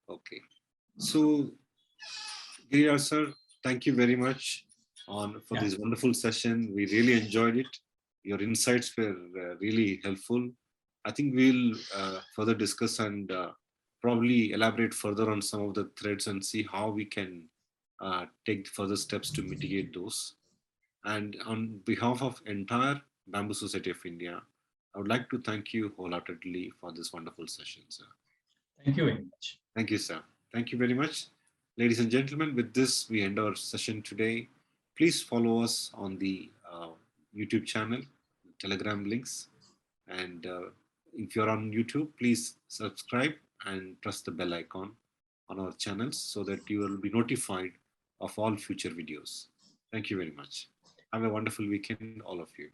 Okay. So, Giriraj, sir, thank you very much for this wonderful session. We really enjoyed it. Your insights were really helpful. I think we'll further discuss and probably elaborate further on some of the threads and see how we can take further steps to mitigate those. And on behalf of entire Bamboo Society of India, I would like to thank you wholeheartedly for this wonderful session, sir. Thank you very much. Thank you, sir. Thank you very much. Ladies and gentlemen, with this, we end our session today. Please follow us on the YouTube channel, Telegram links. And if you're on YouTube, please subscribe and press the bell icon on our channels so that you will be notified of all future videos. Thank you very much. Have a wonderful weekend, all of you.